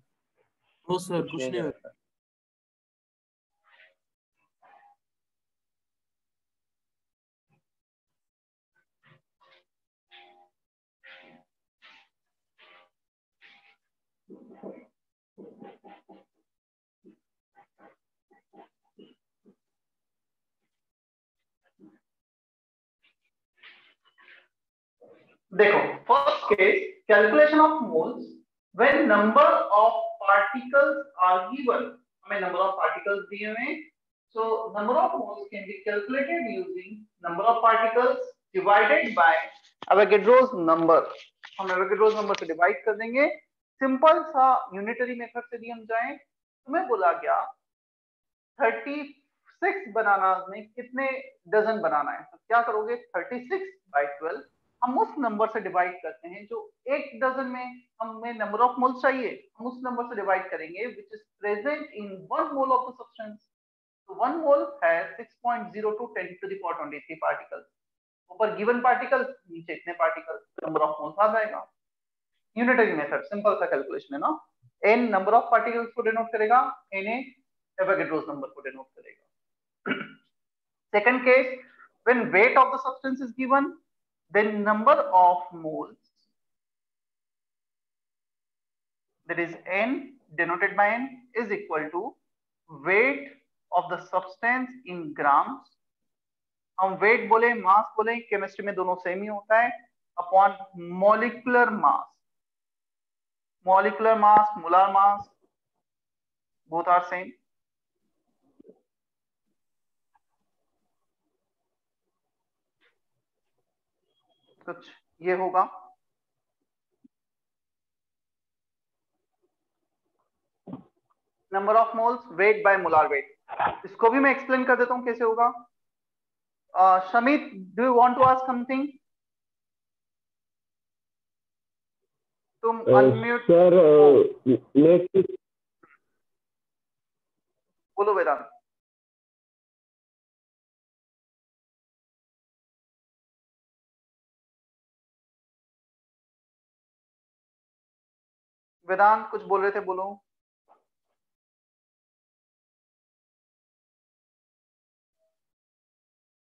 Speaker 7: नो सर, कुछ नहीं है।
Speaker 1: देखो, first case calculation of moles when number of particles are given. हमें नंबर ऑफ पार्टिकल्स दिए हुए, so number of moles can be calculated using number of particles divided by Avogadro's number. हम Avogadro's number से divide कर देंगे। Simple सा unitary method से भी हम जाएं, तुम्हें बोला गया 36 बनानास में कितने डजन बनाना है, तो क्या करोगे, 36/12 हम उस नंबर से डिवाइड करते हैं जो एक डजन में हमें नंबर ऑफ मोल्स चाहिए, हम उस नंबर से डिवाइड करेंगे which is present in 1 mole of the substance. So 1 mole has 6.02 10 to the power 23 particles. ऊपर गिवन पार्टिकल्स, नीचे इतने पार्टिकल्स, नंबर ऑफ मोल्स आ जाएगा। यूनिटरी मेथड, सिंपल सा कैलकुलेशन है ना। n नंबर ऑफ पार्टिकल्स को डिनोट करेगा, na एवोगैड्रोस नंबर को डिनोट करेगा। Second case, when weight of the substance is given, then number of moles, that is n denoted by n, is equal to weight of the substance in grams. हम weight बोले, mass बोले, chemistry में दोनों same ही होता है, upon molecular mass. Molecular mass, molar mass, both are same. कुछ ये होगा, number of moles weight by molar weight. इसको भी मैं एक्सप्लेन कर देता हूं कैसे होगा। Shamit, do you want to ask something? तुम अनम्यूट
Speaker 5: सर,
Speaker 1: बोलो वेदांत। वेदांत कुछ बोल रहे थे, बोलो।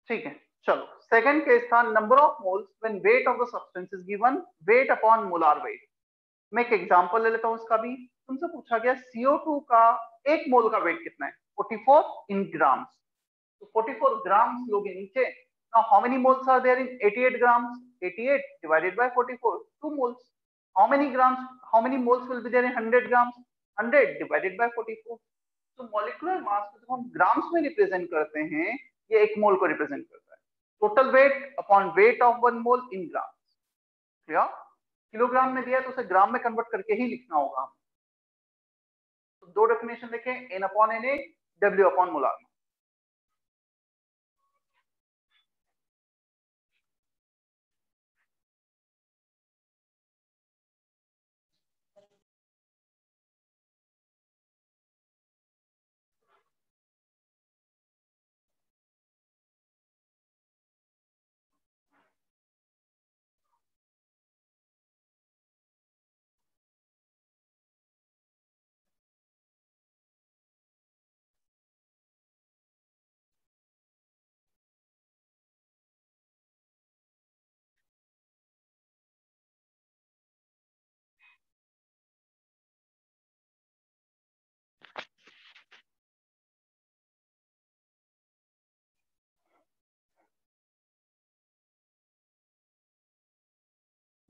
Speaker 1: ठीक है, चलो। सेकंड केस था number of moles when weight of the substance is given, weight upon molar weight. मैं एक एग्जांपल ले लेता हूं इसका भी। तुमसे पूछा गया CO2 का 1 मोल का वेट कितना है, 44 इन ग्राम्स। तो 44 grams लोगे नीचे। Now how many moles are there in 88 grams? 88 divided by 44, 2 moles. How many grams, how many moles will be there in 100 grams? 100 divided by 44. तो molecular mass को जब हम ग्राम्स में रिप्रेजेंट करते हैं, ये 1 मोल को रिप्रेजेंट करता है। Total weight upon weight of 1 mole in grams. Clear? Kilogram में दिया है तो उसे ग्राम में कन्वर्ट करके ही लिखना होगा। तो दो डेफिनेशन देखें, N upon Na, W upon molar.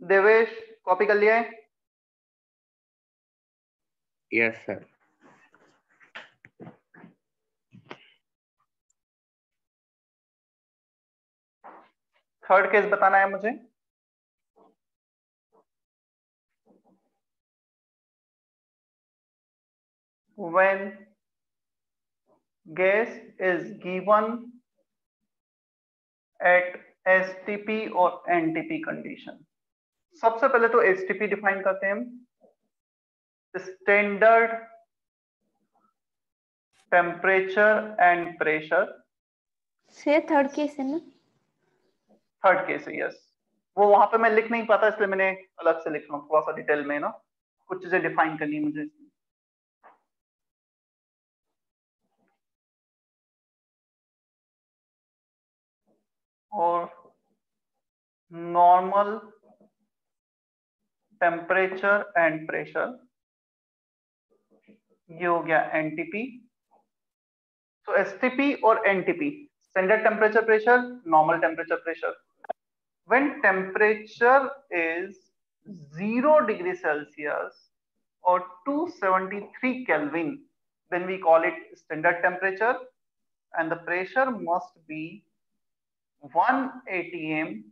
Speaker 1: Devesh copy कर लिया है?
Speaker 5: Yes sir.
Speaker 1: थर्ड केस बताना है मुझे। When gas is given at STP और NTP कंडीशन। सबसे पहले तो STP डिफाइन करते हैं हम, स्टैंडर्ड टेम्परेचर एंड प्रेशर।
Speaker 4: से थर्ड केस है ना?
Speaker 1: थर्ड केस है, यस। वो वहां पे मैं लिख नहीं पाता, इसलिए मैंने अलग से लिख रहा हूँ, थोड़ा सा डिटेल में ना, कुछ चीजें डिफाइन करनी है मुझे। और नॉर्मल टेम्परेचर एंड प्रेशर, ये हो गया एनटीपी। तो एसटीपी और NTP, standard temperature pressure, normal temperature pressure. When temperature is 0 degree Celsius और 273 Kelvin, then we call it standard temperature, and the pressure must be 1 atm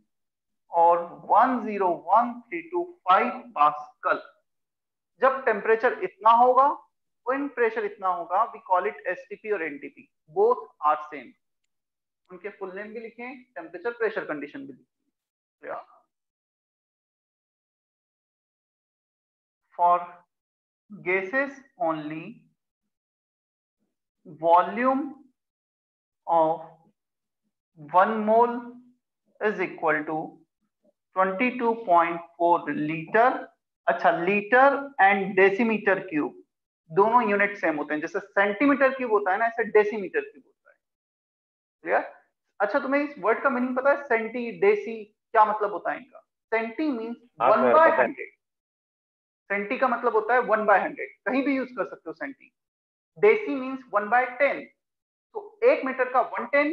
Speaker 1: or 101,325 pascal. जब temperature इतना होगा, when pressure इतना होगा, we call it STP और NTP, both are same। उनके full name भी लिखें, टेम्परेचर प्रेशर कंडीशन भी लिखें। For gases only, volume of 1 mole is equal to 22.4 litre. अच्छा, लीटर एंड डेसीमीटर क्यूब दोनों यूनिट सेम होते हैं। जैसे सेंटीमीटर क्यूब होता है ना, ऐसे डेसीमीटर क्यूब होता है। क्लियर? अच्छा, तुम्हें इस वर्ड का मीनिंग पता है? सेंटी, डेसी क्या मतलब होता है इनका? Senti means 1/100। सेंटी का मतलब होता है 1/100, कहीं भी यूज कर सकते हो सेंटी। डेसी मीन्स 1/10, तो 1 मीटर का 1/10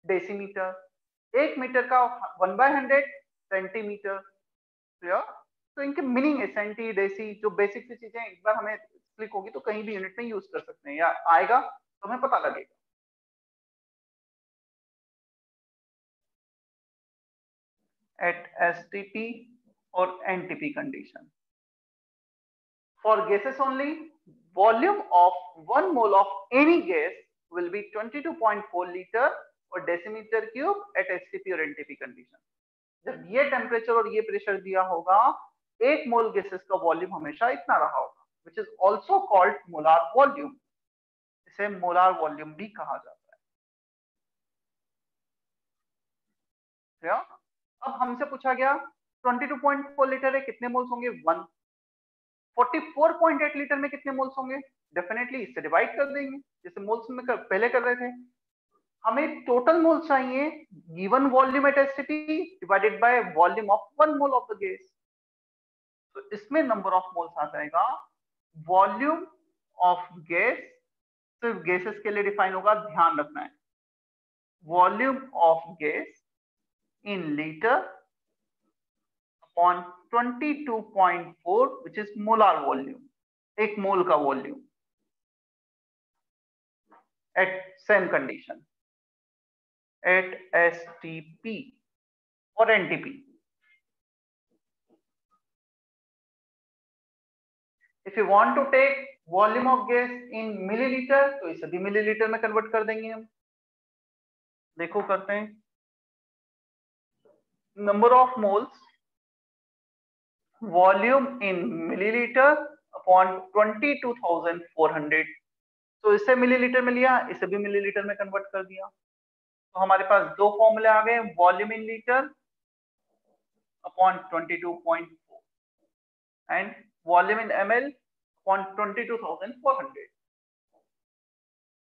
Speaker 1: डेसीमीटर, 1 मीटर का 1/100 सेंटीमीटर। क्लियर? तो इनके मीनिंग है सेंटी, डेसी, जो बेसिक सी चीजें एक बार हमें क्लिक होगी तो कहीं भी यूनिट में यूज कर सकते हैं, या आएगा तो हमें पता लगेगा। एट एसटीपी और NTP condition, for gases only, volume of 1 mole of any gas will be 22.4 litre और डेसीमीटर क्यूब एट एसटीपी और एनटीपी कंडीशन। जब ये टेम्परेचर और ये प्रेशर दिया होगा, 1 मोल गैसेस का वॉल्यूम हमेशा इतना रहा होगा, which is also called molar volume. इसे मोलार वॉल्यूम भी कहा जाता है। अब हमसे पूछा गया 22.4 लीटर है, कितने मोल्स होंगे? 1। 44.8 लीटर में कितने मोल्स होंगे? डेफिनेटली इससे डिवाइड कर देंगे जैसे मोल्स में पहले कर रहे थे। हमें टोटल मोल्स चाहिए given volume at STP divided by volume of 1 mole of the gas. तो इसमें नंबर ऑफ मोल्स आ जाएगा वॉल्यूम ऑफ गैस, सिर्फ गैसेस के लिए डिफाइन होगा, ध्यान रखना है। Volume of gas in litre upon 22.4 which is molar volume, एक मोल का volume at same condition at STP or NTP. If you want to take volume of gas in milliliter तो इसे भी मिलीलीटर में कन्वर्ट कर देंगे हम। देखो करते हैं, number of moles volume in millilitre upon 22,400। तो इसे मिलीलीटर में लिया, इसे भी मिलीलीटर में कन्वर्ट कर दिया। तो हमारे पास दो फॉर्मूले आ गए, volume in litre upon 22.4 and volume in ml upon 22,400।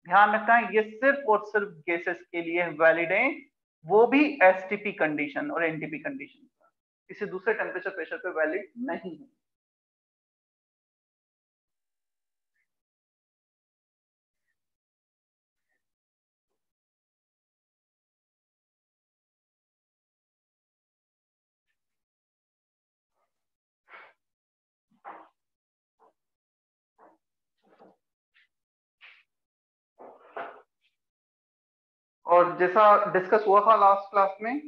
Speaker 1: ध्यान रखना है ये सिर्फ और सिर्फ गैसेस के लिए वैलिड है, वो भी एसटीपी कंडीशन और एनटीपी कंडीशन, किसी दूसरे टेम्परेचर प्रेशर पे वैलिड नहीं है। और जैसा डिस्कस हुआ था लास्ट क्लास में,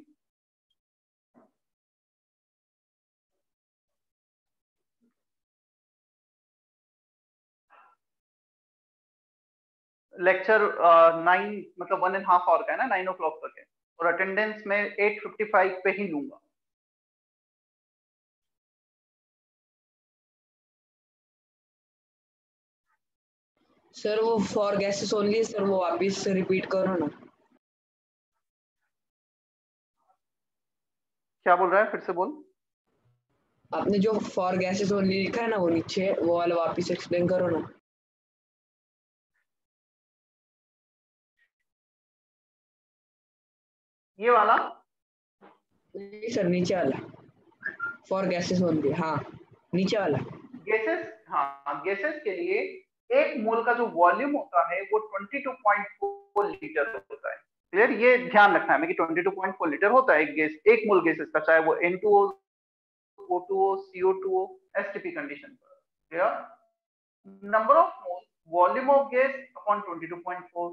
Speaker 1: लेक्चर 9 मतलब 1.5 आवर का है ना, 9 o'clock तक है, और अटेंडेंस में 8:55 पे ही लूंगा।
Speaker 2: सर वो फॉर गैसेस ओनली, सर वो वापिस रिपीट करो ना।
Speaker 1: क्या बोल रहा है, फिर से बोल।
Speaker 2: आपने जो फॉर गैसेस ओनली लिखा है ना वो नीचे, वो वाला वापिस एक्सप्लेन करो ना।
Speaker 1: ये वाला
Speaker 2: नहीं सर, नीचे वाला फॉर गैसेस ओनली, हाँ नीचे वाला।
Speaker 1: गैसेस, हाँ गैसेस के लिए एक मोल का जो वॉल्यूम होता है वो 22.4 लीटर होता है। क्लियर, ये ध्यान रखना है कि 22.4 लीटर होता है एक गैस, एक मोल गैसेस का, चाहे वो N2O, O2O, CO2O, STP condition पर। Clear, number of mole volume of gas upon 22.4,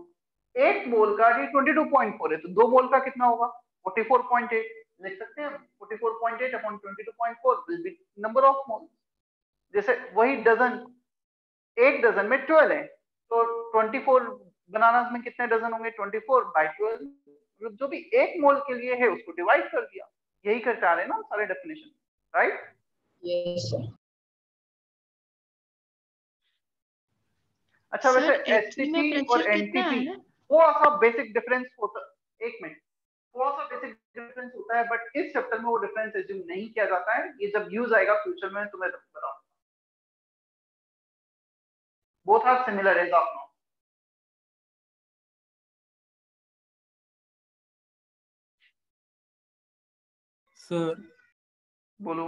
Speaker 1: एक मोल का ये 22.4 है तो दो मोल का कितना होगा 44.8 लिख सकते हैं। 44.8 upon 22.4 will be number of मोल। जैसे वही डजन, एक डजन में 12 है तो 24 बनाना में कितने डजन होंगे, 24/12। जो भी एक मोल के लिए है उसको डिवाइड कर दिया, यही करके आ रहे हैं ना सारे डेफिनेशन, राइट?
Speaker 2: Yes sir.
Speaker 1: अच्छा वैसे एसटीपी और एनटीपी थोड़ा सा बेसिक डिफरेंस होता, एक मिनट, थोड़ा सा बेसिक डिफरेंस होता है, बट इस चैप्टर में वो डिफरेंस एज्यूम नहीं किया जाता है, ये जब यूज आएगा फ्यूचर में तुम्हें बताऊंगा। Both are similar as of now.
Speaker 7: Sir
Speaker 1: बोलो।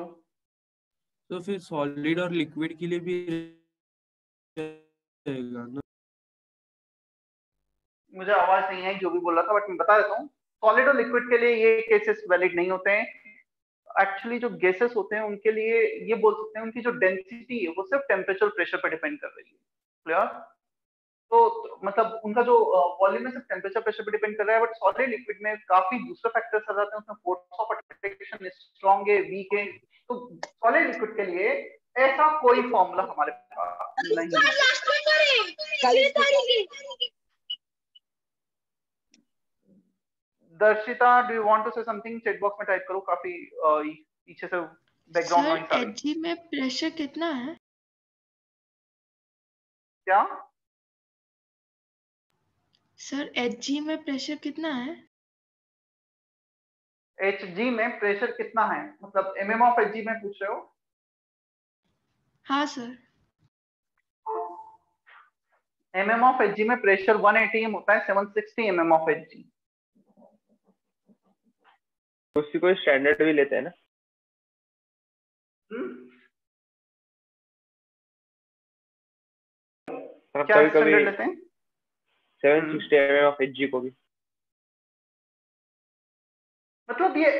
Speaker 7: तो फिर सॉलिड और लिक्विड के लिए भी रहेगा ना?
Speaker 1: मुझे आवाज नहीं आई जो भी बोल रहा था, बट मैं बता देता हूँ, सॉलिड और लिक्विड के लिए ये केसेस वैलिड नहीं होते हैं। एक्चुअली जो गैसेस होते हैं उनके लिए ये बोल सकते हैं उनकी जो डेंसिटी है वो सिर्फ टेम्परेचर प्रेशर पर डिपेंड कर रही है। क्लियर? तो मतलब उनका जो वॉल्यूम है सिर्फ टेम्परेचर प्रेशर पे डिपेंड कर रहा है, बट सॉलिड लिक्विड में काफी दूसरे फैक्टर्स आ जाते हैं, उसमें फोर्स ऑफ अट्रैक्शन स्ट्रांग है, वीक है। तो सॉलिड लिक्विड के लिए ऐसा कोई फॉर्मूला हमारे पास नहीं है। Darshita, do you want to say something? Chat box में टाइप करो, काफी पीछे से बैकग्राउंड नॉइस आ रही है।
Speaker 9: एचजी में प्रेशर कितना है?
Speaker 1: क्या
Speaker 9: सर एचजी में प्रेशर कितना है?
Speaker 1: एचजी में प्रेशर कितना है मतलब एमएम ऑफ एचजी में पूछ रहे हो?
Speaker 9: हाँ सर।
Speaker 1: mm ऑफ Hg में प्रेशर 180 m होता है, 760 mm ऑफ Hg।
Speaker 5: उसकी कोई स्टैंडर्ड भी लेते हैं ना?
Speaker 1: क्या
Speaker 5: कभी कभी
Speaker 1: स्टैंडर्ड लेते हैं?
Speaker 5: 760 mm ऑफ Hg को भी।
Speaker 1: मतलब ये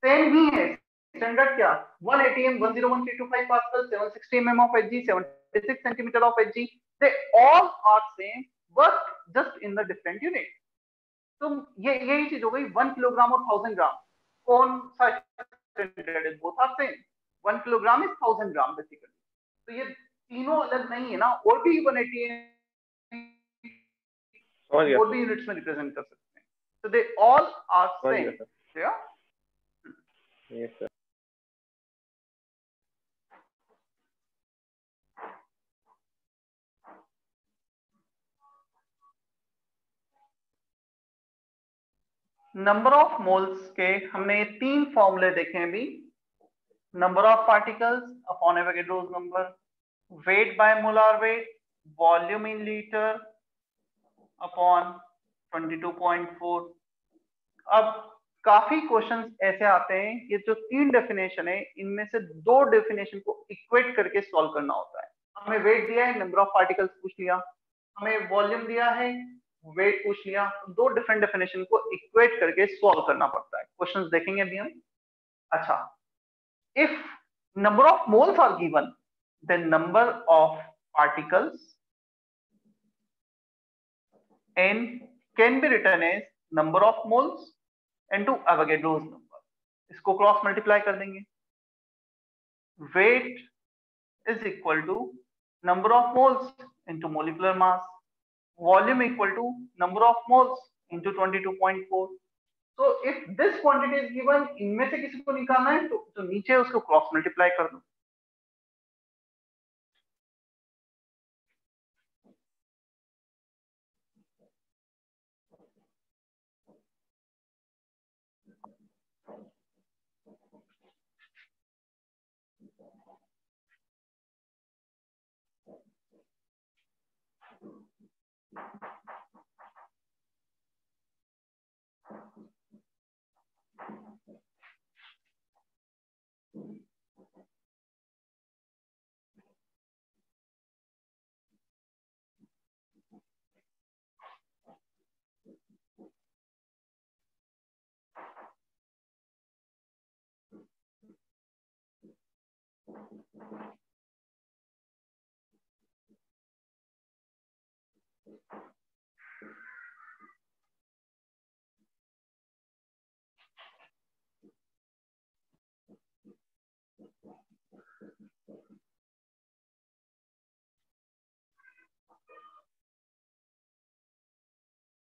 Speaker 1: सेम ही है। स्टैंडर्ड क्या? 180 m 101325 pascal, 760 mm of Hg, 76 centimeter of Hg, they all are same but just in the different unit। तो ये यही चीज हो गई। 1 किलोग्राम और 1000 ग्राम, कौन सा स्टैंडर्ड है? Both are same. 1 kilogram is 1000 gram basically. तो ये तीनों अलग नहीं है ना, और भी 180 और भी यूनिट्स में रिप्रेजेंट कर सकते हैं। so they all are same। yeah?
Speaker 5: Yes sir।
Speaker 1: Number of moles के हमने 3 फॉर्मूले देखे हैं अभी। Number of particles upon Avogadro's number, weight by molar weight, volume in litre upon 22.4। अब काफी क्वेश्चंस ऐसे आते हैं, ये जो 3 डेफिनेशन है इनमें से 2 डेफिनेशन को इक्वेट करके सॉल्व करना होता है। हमें वेट दिया है, नंबर ऑफ पार्टिकल्स पूछ लिया, हमें वॉल्यूम दिया है, वेट पूछ लिया। 2 डिफरेंट डेफिनेशन को इक्वेट करके सॉल्व करना पड़ता है। क्वेश्चंस देखेंगे अभी हम। अच्छा, if number of moles are given then number of particles n can be written as number of moles into Avogadro's number। इसको क्रॉस मल्टीप्लाई कर देंगे। Weight is equal to number of moles into molecular mass, volume equal to number of moles into 22.4। so if this quantity is given, इनमें से किसी को निकालना है तो नीचे उसको क्रॉस मल्टीप्लाई कर दो।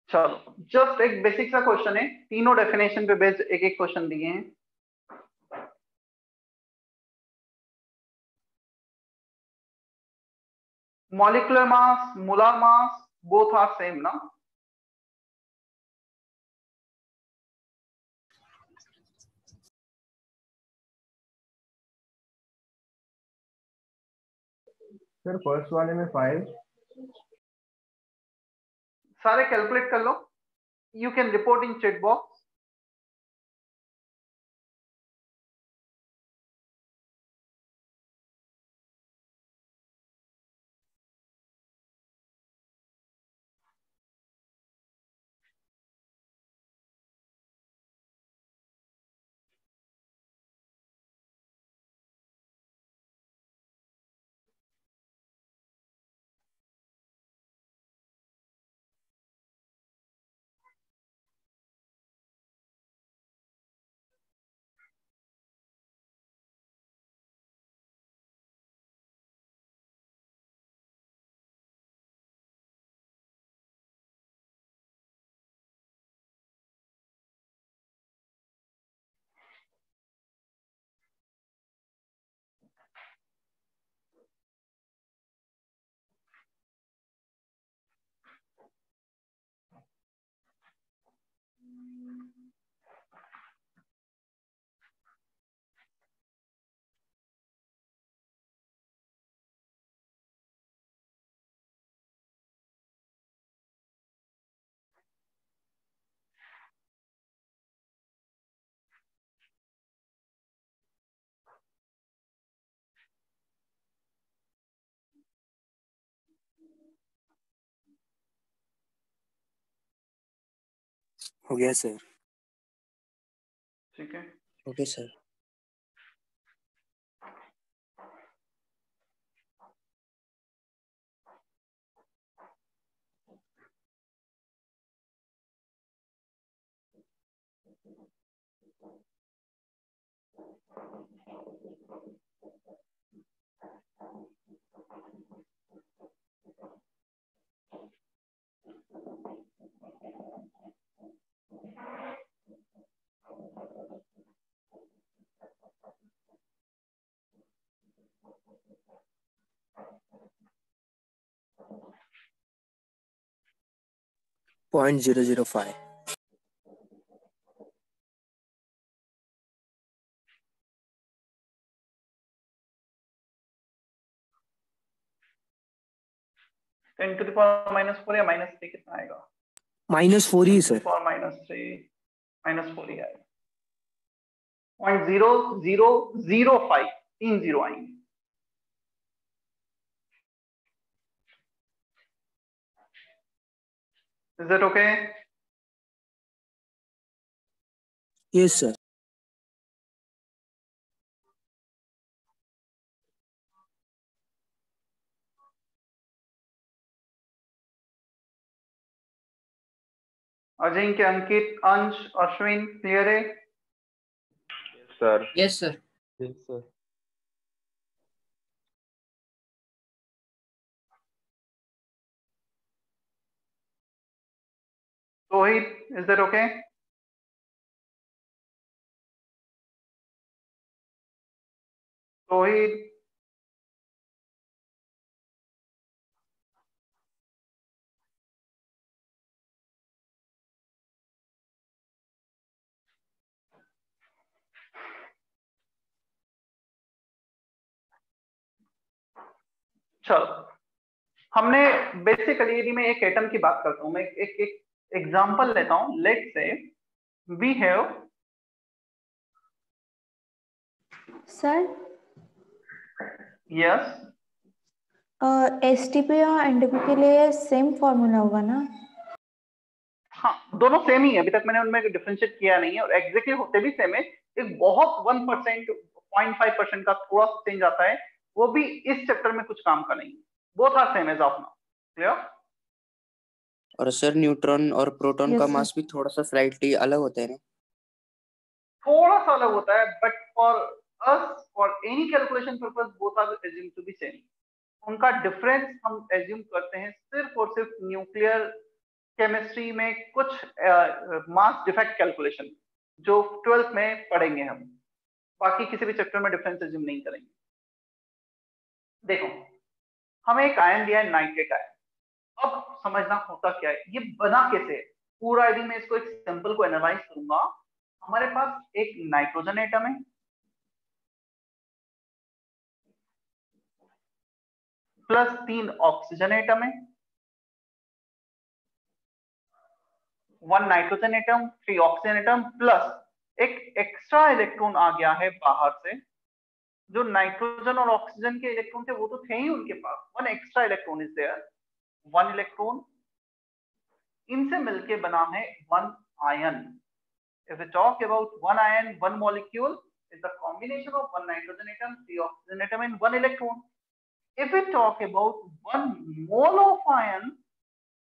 Speaker 1: चलो, जस्ट एक बेसिक सा क्वेश्चन है, तीनों डेफिनेशन पे बेस्ड एक एक क्वेश्चन दिए हैं। Molecular mass, molar mass, both are same ना?
Speaker 10: सर फर्स्ट वाले में 5।
Speaker 1: सारे कैलकुलेट कर लो, you can report in chat box.
Speaker 3: हो गया सर।
Speaker 1: ठीक है,
Speaker 2: okay sir.
Speaker 3: .005।
Speaker 1: Ten to the power -4 या -3 कितना आएगा?
Speaker 3: -4 ही सर।
Speaker 1: -3 -4 ही आएगा। 0.0005 3 0 आएंगे। Is that okay?
Speaker 3: Yes sir.
Speaker 1: Ajinkya, Ankit, Ansh, Ashwin clear है?
Speaker 5: Sir.
Speaker 2: Yes sir.
Speaker 5: Yes sir.
Speaker 1: Rohit, is that okay? Rohit, चलो हमने बेसिकली, यदि मैं एक एटम की बात करता हूं, मैं एक एग्जांपल लेता हूं। Let's say we have
Speaker 4: sir
Speaker 1: yes
Speaker 4: STP और एनटीपी के लिए सेम फॉर्मूला होगा ना?
Speaker 1: हाँ, दोनों सेम ही है। अभी तक मैंने उनमें डिफरेंशिएट किया नहीं है, और एग्जैक्टली होते भी सेम है। एक बहुत 1% 0.5% का थोड़ा सा चेंज आता है, वो भी इस चैप्टर में कुछ काम का नहीं है। Both are same as of now. Clear?
Speaker 2: और सर न्यूट्रॉन और प्रोटॉन
Speaker 4: Yes,
Speaker 2: का
Speaker 4: sir.
Speaker 2: मास भी थोड़ा सा स्लाइटली अलग होता है ना?
Speaker 1: थोड़ा सा अलग होता है, but for us, for any calculation purpose, both are assume to be same. उनका डिफरेंस हम एज्यूम करते हैं सिर्फ और सिर्फ न्यूक्लियर केमिस्ट्री में कुछ मास डिफेक्ट कैलकुलेशन, जो 12th में पढ़ेंगे हम। बाकी किसी भी चैप्टर में डिफरेंस एज्यूम नहीं करेंगे। देखो, हमें एक आयन दिया है, नाइट्रेट आयन। अब समझना होता क्या है, ये बना कैसे है। पूरा यदि मैं इसको एक सिंपल को एनालाइज करूंगा, हमारे पास एक नाइट्रोजन एटम है, प्लस 3 ऑक्सीजन एटम है, 1 nitrogen atom, 3 oxygen atom, plus एक एक्स्ट्रा इलेक्ट्रॉन आ गया है बाहर से। जो नाइट्रोजन और ऑक्सीजन के इलेक्ट्रॉन थे वो तो थे ही उनके पास, 1 extra electron is there, 1 electron. इनसे मिलके बना है 1 ion. If we talk about 1 ion, 1 molecule is the combination of 1 nitrogen atom, 3 oxygen atom, and 1 electron. If we talk about 1 mole of ion,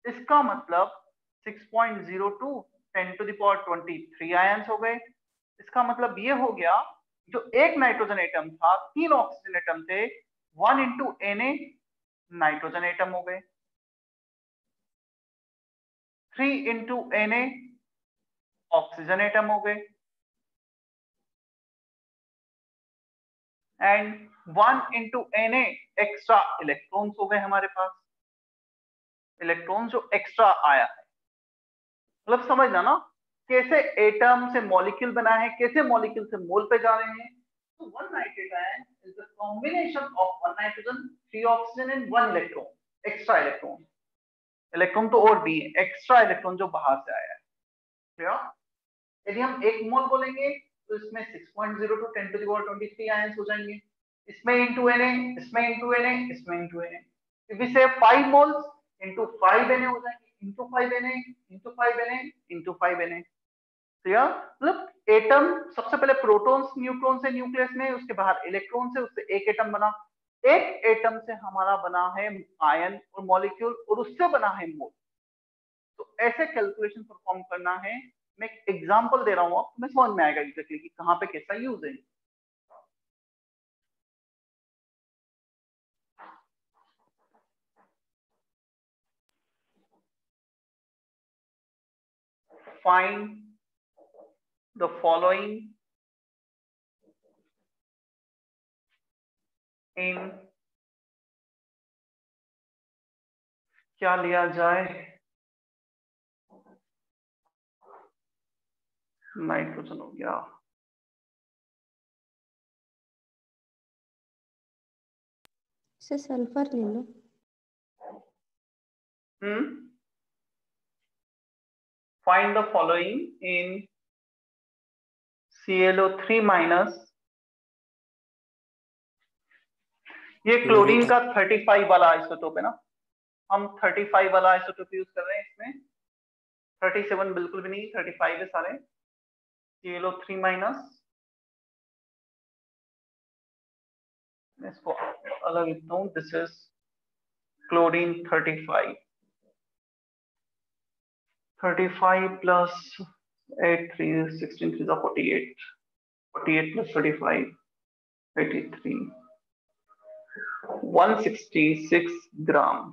Speaker 1: इसका मतलब 6.02 10 to the power 23 आयंस हो गए। इसका मतलब ये हो गया, जो एक नाइट्रोजन एटम था, 3 ऑक्सीजन एटम थे, 1 into Na नाइट्रोजन एटम हो गए, 3 into Na ऑक्सीजन एटम हो गए, and 1 into Na extra electrons हो गए हमारे पास। इलेक्ट्रॉन जो एक्स्ट्रा आया है, मतलब समझना ना कैसे एटम से मॉलिक्यूल बना है, कैसे मॉलिक्यूल से मोल पे जा रहे हैं। तो 1 nitrate ion is the combination of 1 nitrogen, 3 oxygen and 1 electron, extra electron. Electron तो और भी है, एक्स्ट्रा इलेक्ट्रॉन जो बाहर से आया है। ठीक? यदि हम 1 मोल बोलेंगे तो इसमें 6.02 10 to the power 23 आयंस हो जाएंगे। इसमें into Na, इसमें into Na, इसमें into Na। If we say 5 moles into 5 Na हो जाएंगे, into 5 Na, into 5 Na, into 5 Na। Clear? मतलब एटम सबसे पहले प्रोटॉन्स न्यूट्रॉन से न्यूक्लियस में, उसके बाहर इलेक्ट्रॉन से, उससे एक एटम बना, एक एटम से हमारा बना है आयन और मॉलिक्यूल, और उससे बना है मोल। तो ऐसे कैलकुलेशन परफॉर्म करना है। मैं एक एग्जांपल दे रहा हूं, आप तुम्हें समझ में आएगा एग्जैक्टली कि कहां पे कैसा यूज है। Find the following in, क्या लिया जाए, नाइट्रोजन हो गया,
Speaker 4: से सल्फर ले लो।
Speaker 1: Find the following in ClO3 minus, ये क्लोरीन का 35 वाला आइसोटोप है ना, हम 35 वाला आइसोटोप यूज कर रहे हैं इसमें, 37 बिल्कुल भी नहीं, 35 है सारे। ClO3 माइनस, इसको अलग लिखता हूं, this is chlorine 35 plus 8 3 16 3 48, 48 plus 35 83, 166 gram.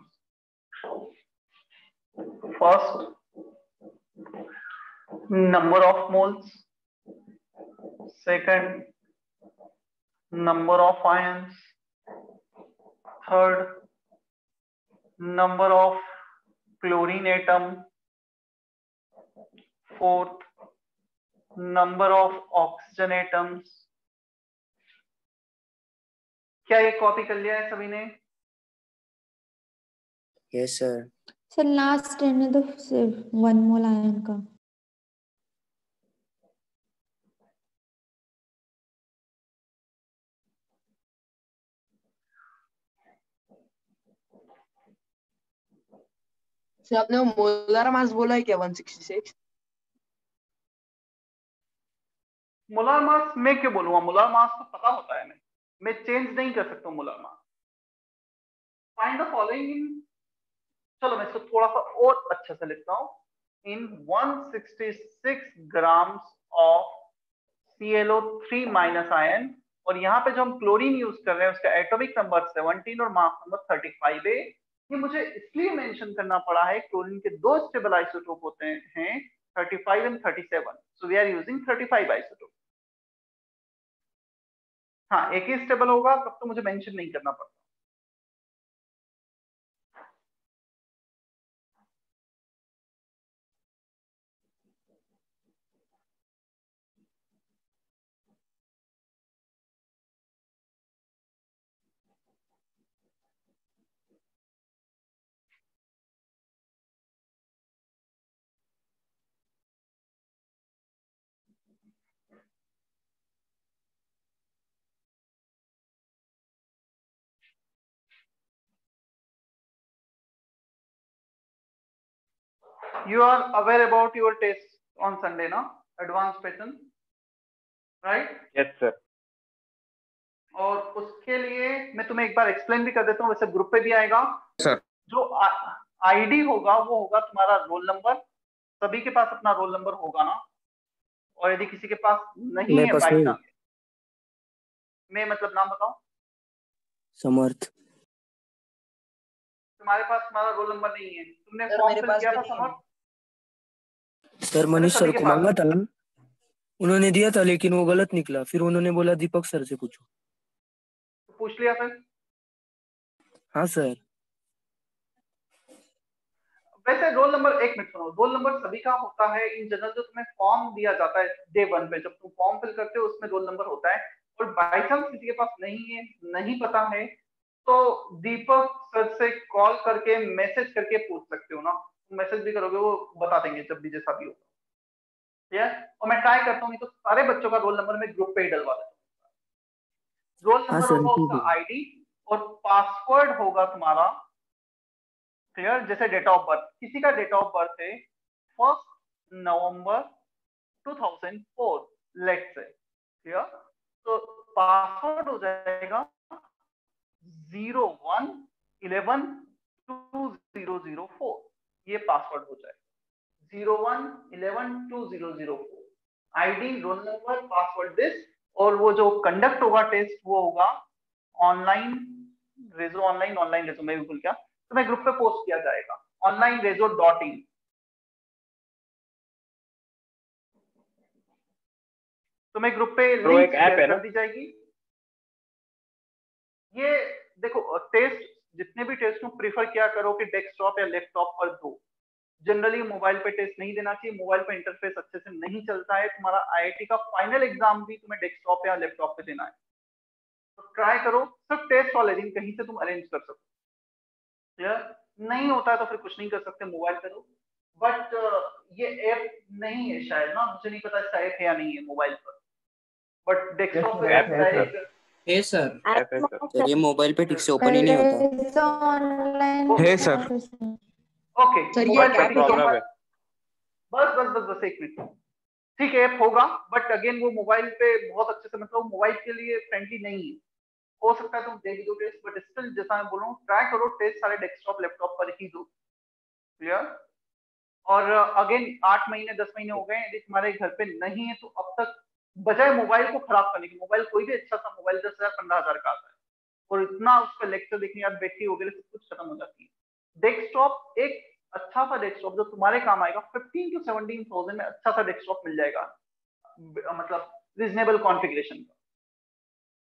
Speaker 1: First number of moles, second number of ions, third number of chlorine atom, fourth number of oxygen atoms। क्या ये कॉपी कर लिया है सभी ने?
Speaker 3: Yes sir.
Speaker 4: सर लास्ट रहने दो सिर्फ 1 मोल आयन का।
Speaker 2: सर आपने मोलार मास बोला है क्या 166?
Speaker 1: मोलार मास मैं क्यों बोलूंगा, मोलार मास तो पता होता है, मैं चेंज नहीं कर सकता molar mass. Find the following in, चलो मैं इसको थोड़ा सा और अच्छे से लिखता हूं, इन 166 grams of ClO3 minus ion, और यहाँ पे जो हम क्लोरीन यूज कर रहे हैं उसका एटॉमिक नंबर 17 और मास नंबर 35 है। ये मुझे इसलिए मेंशन करना पड़ा है, क्लोरीन के दो स्टेबल आइसोटोप होते हैं 35 and 37, so we are using 35 isotope. हाँ, एक ही स्टेबल होगा तब तो मुझे मेंशन नहीं करना पड़ता। You are aware about your test on Sunday, na? Advanced pattern, right?
Speaker 5: Yes sir.
Speaker 1: और उसके लिए मैं तुम्हें एक बार एक्सप्लेन भी कर देता हूँ, वैसे ग्रुप पे भी आएगा
Speaker 5: सर।
Speaker 1: जो आईडी होगा वो होगा तुम्हारा रोल नंबर, सभी के पास अपना रोल नंबर होगा ना, और यदि किसी के पास नहीं है बाई चांस, मैं मतलब नाम बताऊं,
Speaker 3: समर्थ।
Speaker 1: तुम्हारे पास तुम्हारा रोल नंबर नहीं है, तुमने फॉर्म फिल किया था समर्थ?
Speaker 3: सर मनीष सर को मांगा था, उन्होंने दिया था लेकिन वो गलत निकला, फिर उन्होंने बोला दीपक सर से पूछो।
Speaker 1: तो पूछ लिया फिर?
Speaker 3: हाँ सर।
Speaker 1: वैसे रोल नंबर, एक मिनट सुनो, रोल नंबर सभी का होता है इन जनरल, जो तुम्हें फॉर्म दिया जाता है डे 1 पे, जब तुम फॉर्म फिल करते हो उसमें रोल नंबर होता है। और बाई चांस किसी के पास नहीं है, नहीं पता है, तो दीपक सर से कॉल करके मैसेज करके पूछ सकते हो ना, मैसेज भी करोगे वो बता देंगे जब भी जैसा भी होगा, ठीक है? और मैं ट्राई करता हूँ तो सारे बच्चों का रोल नंबर मैं ग्रुप पे ही डलवा देता हूँ। रोल नंबर होगा उसका आईडी, और पासवर्ड होगा तुम्हारा, क्लियर? जैसे डेट ऑफ बर्थ, किसी का डेट ऑफ बर्थ है 1 नवंबर 2004 लेट्स से, क्लियर। तो पासवर्ड हो जाएगा 01112004, ये पासवर्ड हो जाएगा 01112004, ID, roll number, password this, और वो जो कंडक्ट होगा टेस्ट वो होगा ऑनलाइन रेजो, ऑनलाइन रेजो, मैं भी भूल गया, तो मैं ग्रुप पे पोस्ट किया जाएगा onlinerezo.in। तो मैं ग्रुप पे लिंक शेयर कर दी जाएगी। ये देखो टेस्ट, जितने भी टेस्ट को प्रीफर किया करो कि डेस्कटॉप या लैपटॉप पर दो, जनरली मोबाइल पे टेस्ट नहीं देना चाहिए, मोबाइल पे इंटरफेस अच्छे से नहीं चलता है। तुम्हारा आईआईटी का फाइनल एग्जाम भी तुम्हें डेस्कटॉप या लैपटॉप पे देना है, तो ट्राई करो सिर्फ टेस्ट वाले दिन कहीं से तुम अरेंज कर सको, क्लियर। नहीं होता है तो फिर कुछ नहीं कर सकते, मोबाइल पे दो। बट ये ऐप नहीं है शायद ना, मुझे नहीं पता इसका ऐप है या नहीं है मोबाइल पर, बट डेस्कटॉप पे डायरेक्ट
Speaker 8: है सर। ये मोबाइल पे ठीक से ओपन ही नहीं होता
Speaker 4: है
Speaker 1: सर। ओके बस एक मिनट, ठीक है ऐप होगा, बट अगेन वो मोबाइल पे बहुत अच्छे से, मतलब मोबाइल के लिए फ्रेंडली नहीं है। हो सकता है तुम दे दो टेस्ट, बट स्टिल जैसा मैं बोल रहा हूँ ट्राई करो टेस्ट सारे डेस्कटॉप लैपटॉप पर ही दो, क्लियर। और अगेन 8 महीने 10 महीने हो गए, यदि तुम्हारे घर पे नहीं है तो अब तक बजाय मोबाइल को खराब करने के, मोबाइल कोई भी अच्छा सा मोबाइल 10,000 15,000 का आता है, और इतना उस पर लेक्चर देखने यार बैटरी वगैरह सब कुछ खत्म हो जाती है। डेस्कटॉप एक अच्छा सा डेस्कटॉप जो तुम्हारे काम आएगा 15 to 17,000 में अच्छा सा डेस्कटॉप मिल जाएगा, मतलब रीजनेबल कॉन्फ़िगरेशन का,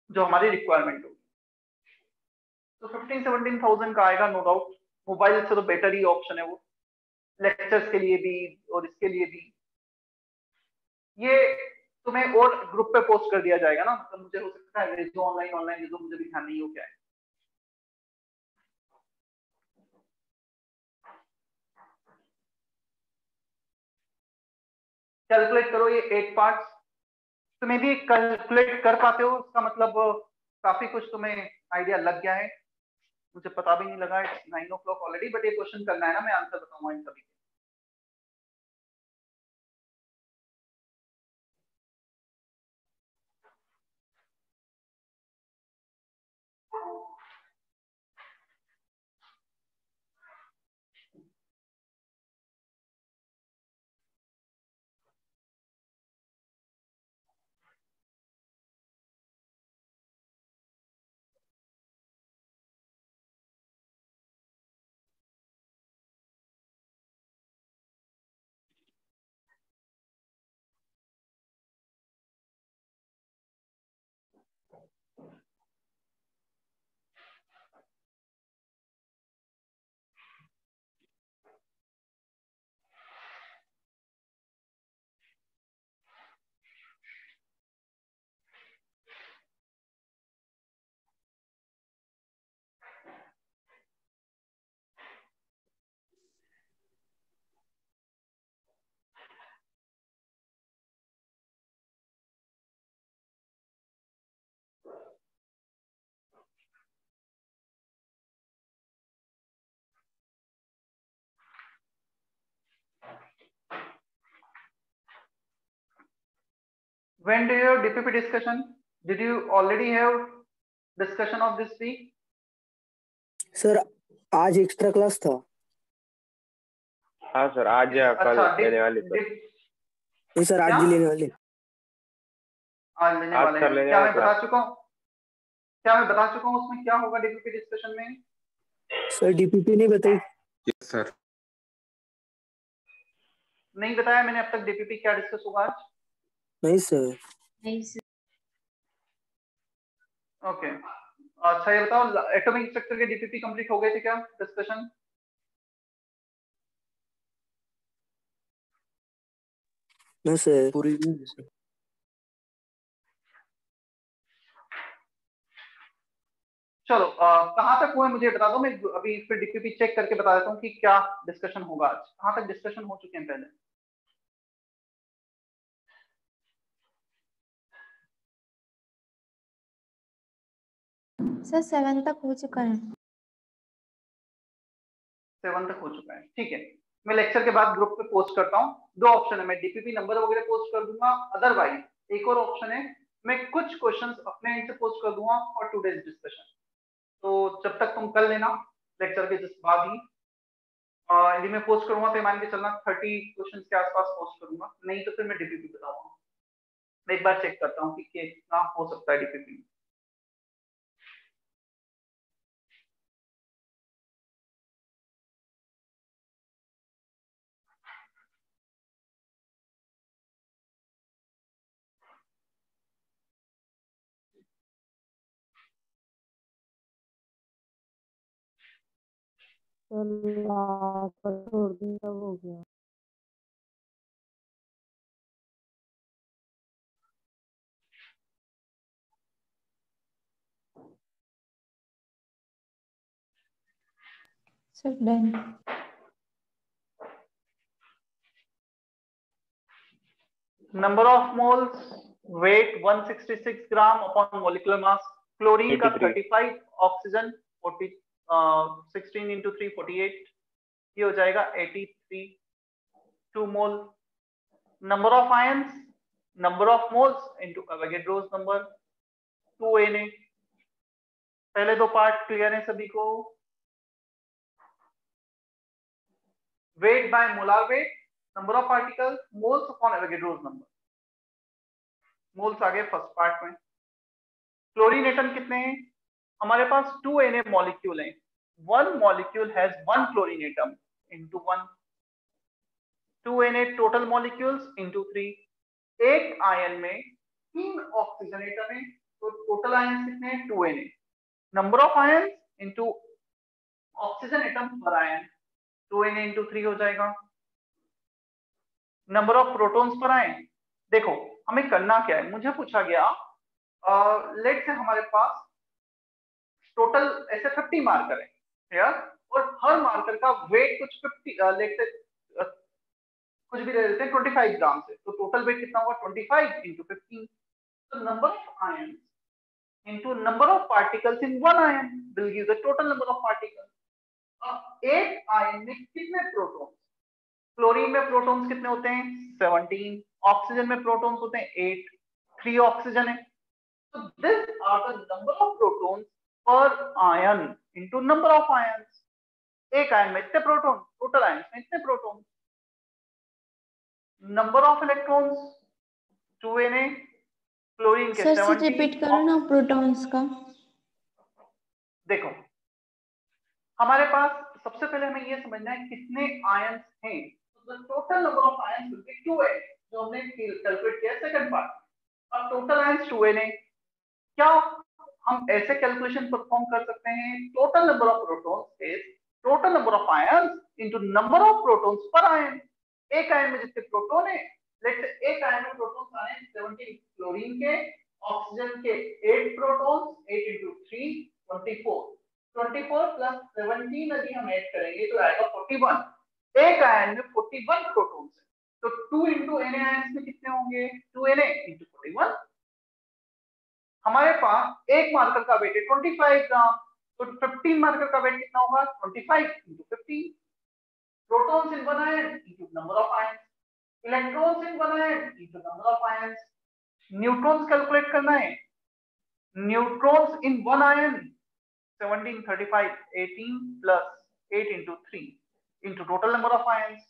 Speaker 1: जो हमारी रिक्वायरमेंट होगी। तो 15-17,000 का आएगा नो डाउट, मोबाइल से तो बेटर ही ऑप्शन है वो, लेक्चर्स के लिए भी और इसके लिए भी। ये तुम्हें और ग्रुप पे पोस्ट कर दिया जाएगा ना, मतलब मुझे हो सकता है रेजो ऑनलाइन रेजो, मुझे भी ध्यान नहीं हो क्या है। कैलकुलेट करो ये 8 पार्ट्स, तुम्हें भी कैलकुलेट कर पाते हो, इसका मतलब काफी कुछ तुम्हें आइडिया लग गया है। मुझे पता भी नहीं लगा, 9 o'clock ऑलरेडी, बट ये क्वेश्चन करना है ना, मैं आंसर बताऊंगा इन सभी। When do you have DPP discussion? Did you already have discussion of this week?
Speaker 3: Sir आज एक्स्ट्रा क्लास था।
Speaker 5: हाँ सर, आज या कल लेने वाले सर।
Speaker 3: नहीं सर, आज ही लेने वाले।
Speaker 1: आज लेने वाले हैं। क्या मैं बता चुका हूँ? उसमें क्या होगा DPP डिस्कशन में?
Speaker 3: सर DPP नहीं बताई।
Speaker 5: Yes sir.
Speaker 1: नहीं बताया मैंने अब तक DPP क्या डिस्कस होगा आज?
Speaker 3: नहीं सर।
Speaker 1: ओके, अच्छा ये बताओ एटॉमिक स्ट्रक्चर के DPP कंप्लीट हो गए थे क्या डिस्कशन?
Speaker 3: नहीं सर,
Speaker 8: पूरी
Speaker 1: चलो कहाँ तक हुए मुझे बता दो, मैं अभी फिर DPP चेक करके बता देता हूँ कि क्या डिस्कशन होगा आज। कहाँ तक डिस्कशन हो चुके हैं पहले?
Speaker 4: सर 7 तक हो चुका है।
Speaker 1: 7 तक हो चुका है, ठीक है। मैं लेक्चर के बाद ग्रुप पे पोस्ट करता हूँ, दो ऑप्शन है, मैं डीपीपी नंबर वगैरह पोस्ट कर दूंगा, अदरवाइज एक और ऑप्शन है, मैं कुछ क्वेश्चंस अपने एंड से पोस्ट कर दूंगा फॉर टुडेज डिस्कशन। तो जब तक तुम कर लेना लेक्चर के जस्ट बाद ही, यदि मैं पोस्ट करूंगा तो मान के चलना 30 क्वेश्चंस के आसपास पोस्ट करूंगा, नहीं तो फिर मैं डीपीपी बताऊंगा। मैं एक बार चेक करता हूँ कि कितना हो सकता है डीपीपी।
Speaker 4: छोड़ दी तब हो गया। सब done.
Speaker 1: Number of moles, weight 166 gram upon molecular mass, chlorine का 35, ऑक्सीजन 40, 16 into 3 48, ये हो जाएगा 83, 2 mole. Number of ions, number of moles into Avogadro's number 2Na। पहले दो पार्ट क्लियर है सभी को? Weight by molar weight, number of particles, moles upon Avogadro's number. Moles आ गए फर्स्ट पार्ट में। क्लोरीन एटम कितने हैं? हमारे पास 2Na मॉलिक्यूल हैं। One molecule has one chlorine atom into 1, 2Na total molecules into 3। एक आयन में 3 ऑक्सीजन एटम है, तो टोटल आयन कितने हैं? 2Na। Number of ion into oxygen atom per ion, 2Na into 3 हो जाएगा। नंबर ऑफ प्रोटॉन्स पर आयन, देखो हमें करना क्या है, मुझे पूछा गया लेट से हमारे पास टोटल ऐसे 50 मार्कर है यार, और हर मार्कर का वेट कुछ 50 लेट से कुछ भी ले लेते हैं 25 ग्राम से, तो टोटल वेट कितना होगा? 25 इंटू 15। तो number of ion into number of particles in one ion will give the total number of particles. अब एक आयन में कितने प्रोटॉन्स? क्लोरीन में प्रोटॉन्स कितने होते हैं? 17। ऑक्सीजन में प्रोटॉन्स होते हैं 8, 3 ऑक्सीजन है। So this are the number of protons per ion into number of ions। एक आयन में इतने प्रोटॉन, टोटल आयन में इतने proton. Number of electrons 2Na, chlorine के 17।
Speaker 4: रिपीट करो ना प्रोटॉन्स का।
Speaker 1: देखो हमारे पास सबसे पहले हमें ये समझना है कितने आयन्स हैं। तो total number of ions will be 2Na, जो हमने कैलकुलेट किया सेकंड पार्ट। अब टोटल आयन्स 2Na, क्या हम ऐसे कैलकुलेशन परफॉर्म कर सकते हैं? Total number of protons is total number of ions into number of protons पर आयन। एक आयन में जितने प्रोटॉन है, लेट्स से एक आयन में प्रोटॉन्स आ रहे हैं 17 क्लोरीन के, ऑक्सीजन के 8 प्रोटॉन्स, 8 into 3 24, 24 प्लस 17 यदि हम ऐड करेंगे तो आएगा 41। एक आयन में 41 प्रोटॉन्स है, तो 2 into Na आयंस में कितने होंगे? 2Na into 41। हमारे पास एक मार्कर का वेट है 25 ग्राम, तो 15 मार्कर का वेट कितना होगा? 25 into 15। Protons in one ion into number of ions, electrons in one ion into number of ions। Neutrons calculate करना है। Neutrons in one ion 17, 35, 18 plus 8 into 3 into total number of ions।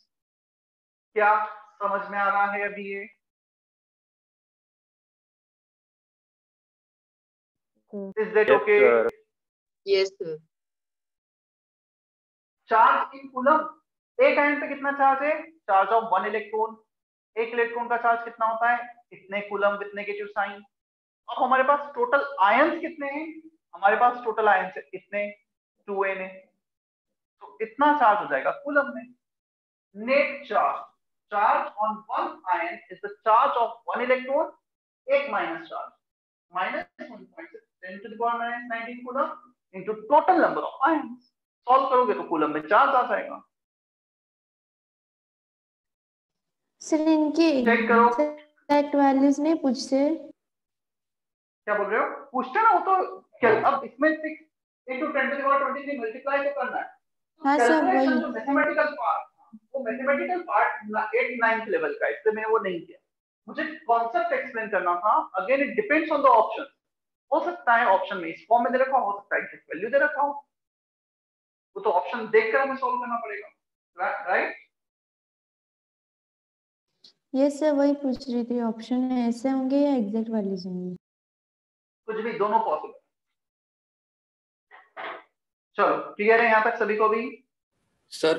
Speaker 1: क्या समझ में आ रहा है अभी ये? Is that okay?
Speaker 2: Yes sir।
Speaker 1: Charge in coulomb, एक आयन पे कितना चार्ज है? Charge of 1 electron. एक इलेक्ट्रॉन का चार्ज कितना होता है? इतने कूलम विद नेगेटिव साइन। अब हमारे पास टोटल आयंस कितने हैं? हमारे पास टोटल आयंस है इतने 2Na, तो इतना चार्ज हो जाएगा कूलम में। Net charge, charge on one ion is the charge of 1 electron, एक minus charge -1.10 to the power -19 coulomb into total number of ions. Solve करोगे तो कूलम में चार्ज आ जाएगा।
Speaker 4: सर इनकी
Speaker 1: चेक करो,
Speaker 4: एग्जैक्ट वैल्यूज नहीं पूछते?
Speaker 1: क्या बोल रहे हो? पूछते ना, वो तो क्या अब इसमें 6 into 10 to the power 23 multiply तो करना है।
Speaker 4: हाँ सर वही।
Speaker 1: कैलकुलेशन जो मैथमेटिकल पार्ट वो वो मैथमेटिकल पार्ट 8th-9th लेवल का है, इसलिए मैंने वो नहीं किया। मुझे कॉन्सेप्ट एक्सप्लेन करना था। Again it depends on the option. हो सकता है ऑप्शन में इस फॉर्म में दे रखा हो सकता है एग्जैक्ट वैल्यू दे रखा हो, वो तो ऑप्शन देखकर हमें सॉल्व करना पड़ेगा, राइट?
Speaker 4: यस सर, वही पूछ रही थी, ऑप्शन ऐसे होंगे या एग्जैक्ट वैल्यूज होंगे?
Speaker 1: कुछ भी, दोनों पॉसिबल। चलो क्लियर है यहाँ तक सभी को भी?
Speaker 8: सर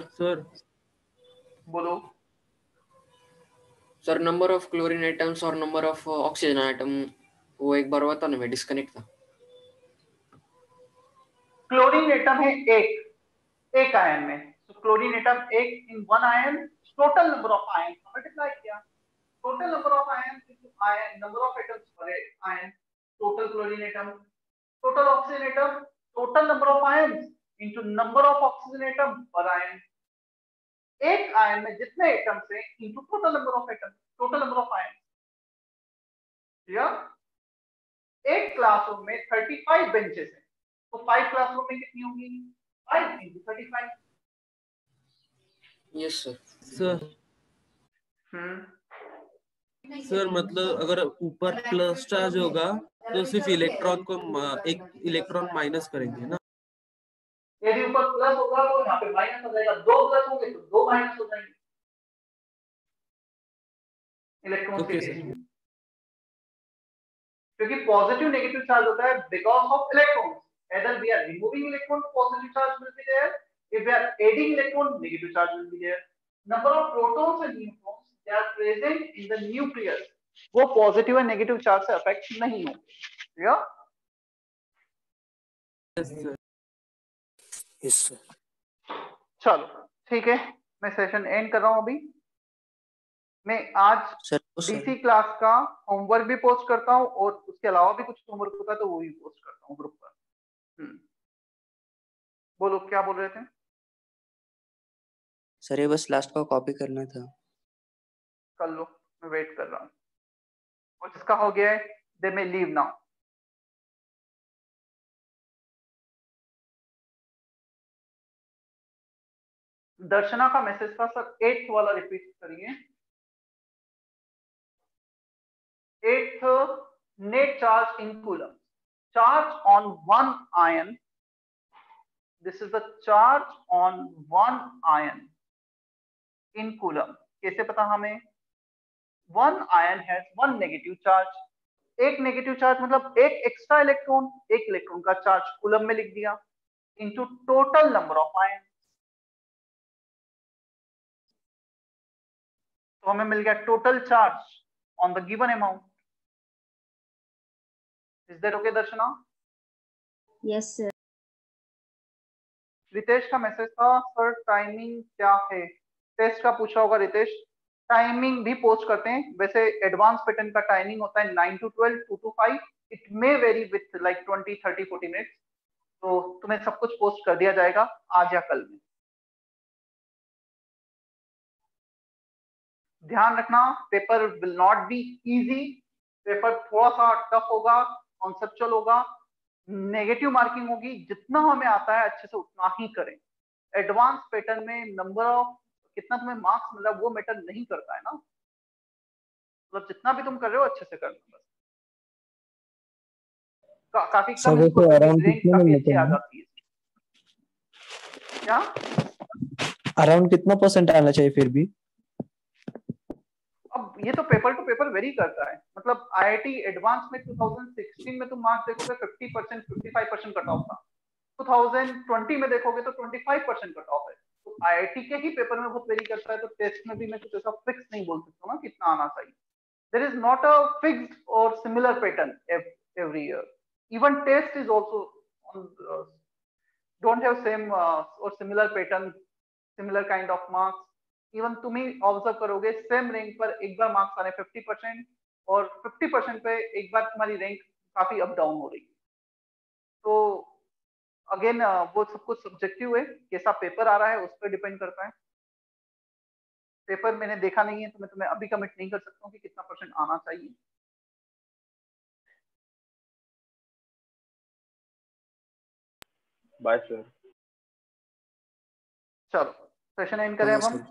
Speaker 1: बोलो।
Speaker 8: Sir number of chlorine items और नंबर ऑफ ऑक्सीजन आइटम वो एक बार बताओ ना, मैं डिस्कनेक्ट था।
Speaker 1: क्लोरीन एटम है एक आयन में, तो क्लोरीन एटम एक in one ion, total number of ion multiply किया, total number of ion into ion number of atoms per ion, total chlorine atom, total oxygen atom, total number of ion into number of oxygen atom per ion. एक ion में जितने atoms हैं into total number of atom, total number of ion. Clear? एक classroom में 35 benches हैं, तो 5 classroom में कितनी होंगी? 5 into 35।
Speaker 8: Yes sir.
Speaker 7: सर मतलब अगर ऊपर प्लस चार्ज होगा तो सिर्फ इलेक्ट्रॉन को एक इलेक्ट्रॉन माइनस करेंगे ना?
Speaker 1: यदि ऊपर प्लस होगा तो यहाँ पे माइनस हो जाएगा, दो प्लस होंगे तो दो माइनस हो जाएंगे इलेक्ट्रॉन के केस में, क्योंकि पॉजिटिव नेगेटिव चार्ज होता है because of electron. either we are removing electron, positive charge will be there. If we are adding electron, negative charge will be there. Number of protons and neutrons, they are present in the nucleus, वो positive और negative charge से affect नहीं होंगे। या
Speaker 3: yes sir.
Speaker 1: चलो ठीक है, मैं सेशन एंड कर रहा हूँ अभी। मैं आज डीसी क्लास का होमवर्क भी पोस्ट करता हूँ और उसके अलावा भी कुछ होमवर्क होता है तो वो भी पोस्ट करता हूँ ग्रुप पर। बोलो क्या बोल रहे थे?
Speaker 8: सर ये बस लास्ट का कॉपी करना था।
Speaker 1: कर लो, मैं वेट कर रहा हूँ। और जिसका हो गया है दे मे लीव नाउ। दर्शना का मैसेज था सर 8th वाला रिपीट करिए। 8th, net charge in coulomb, charge on one ion, this is the charge on one ion in coulomb। कैसे पता हमें? one ion has one negative charge, एक negative charge मतलब एक एक्स्ट्रा इलेक्ट्रॉन, एक electron का चार्ज कूलम में लिख दिया, into total number of ion, तो हमें मिल गया total charge on the given amount. Is that okay Darshana?
Speaker 6: Yes sir.
Speaker 1: Ritesh का मैसेज था सर टाइमिंग क्या है, टेस्ट का पूछा होगा रितेश। टाइमिंग भी पोस्ट करते हैं, वैसे एडवांस पैटर्न का टाइमिंग होता है 9 to 12, 2 to 5, it may very with like 20, 30, 40 minutes. तो तुम्हें सब कुछ पोस्ट कर दिया जाएगा आज या कल में। ध्यान रखना paper will not be easy, paper थोड़ा सा टफ होगा, कॉन्सेप्चुअल होगा, नेगेटिव मार्किंग होगी। जितना हमें आता है अच्छे से उतना ही करें। एडवांस पैटर्न में नंबर ऑफ कितना तुम्हें मार्क्स मिला वो मैटर नहीं करता है ना, मतलब जितना भी तुम कर रहे हो अच्छे से करना बस। काफी कम काफी अच्छी आ जाती है। क्या
Speaker 11: अराउंड कितना परसेंट आना चाहिए फिर भी?
Speaker 1: अब ये तो पेपर टू पेपर वेरी करता है, मतलब आईआईटी एडवांस में 2016 में तुम मार्क्स देखोगे 50%, 55% कट ऑफ था, 2020 में देखोगे तो 25% कट ऑफ है। तो आईआईटी के ही पेपर में बहुत वेरी करता है, तो टेस्ट में भी मैं कुछ ऐसा फिक्स नहीं बोल सकता ना कितना आना चाहिए। There is not a fixed और similar pattern every year, even test is also don't have same और similar pattern, similar kind of marks. Even तुम ही ऑब्जर्व करोगे सेम रैंक पर एक बार मार्क्स आ रहे 50% और 50% पे एक बार तुम्हारी रैंक काफी अप डाउन हो रही है। तो अगेन वो सब कुछ सब्जेक्टिव है, कैसा पेपर आ रहा है उस पर डिपेंड करता है। पेपर मैंने देखा नहीं है तो मैं तुम्हें अभी कमिट नहीं कर सकता हूँ कि कितना परसेंट आना चाहिए।
Speaker 5: Bye sir.
Speaker 1: चलो सेशन एंड करें अब हम।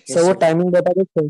Speaker 11: सर वो टाइमिंग बता दो सर।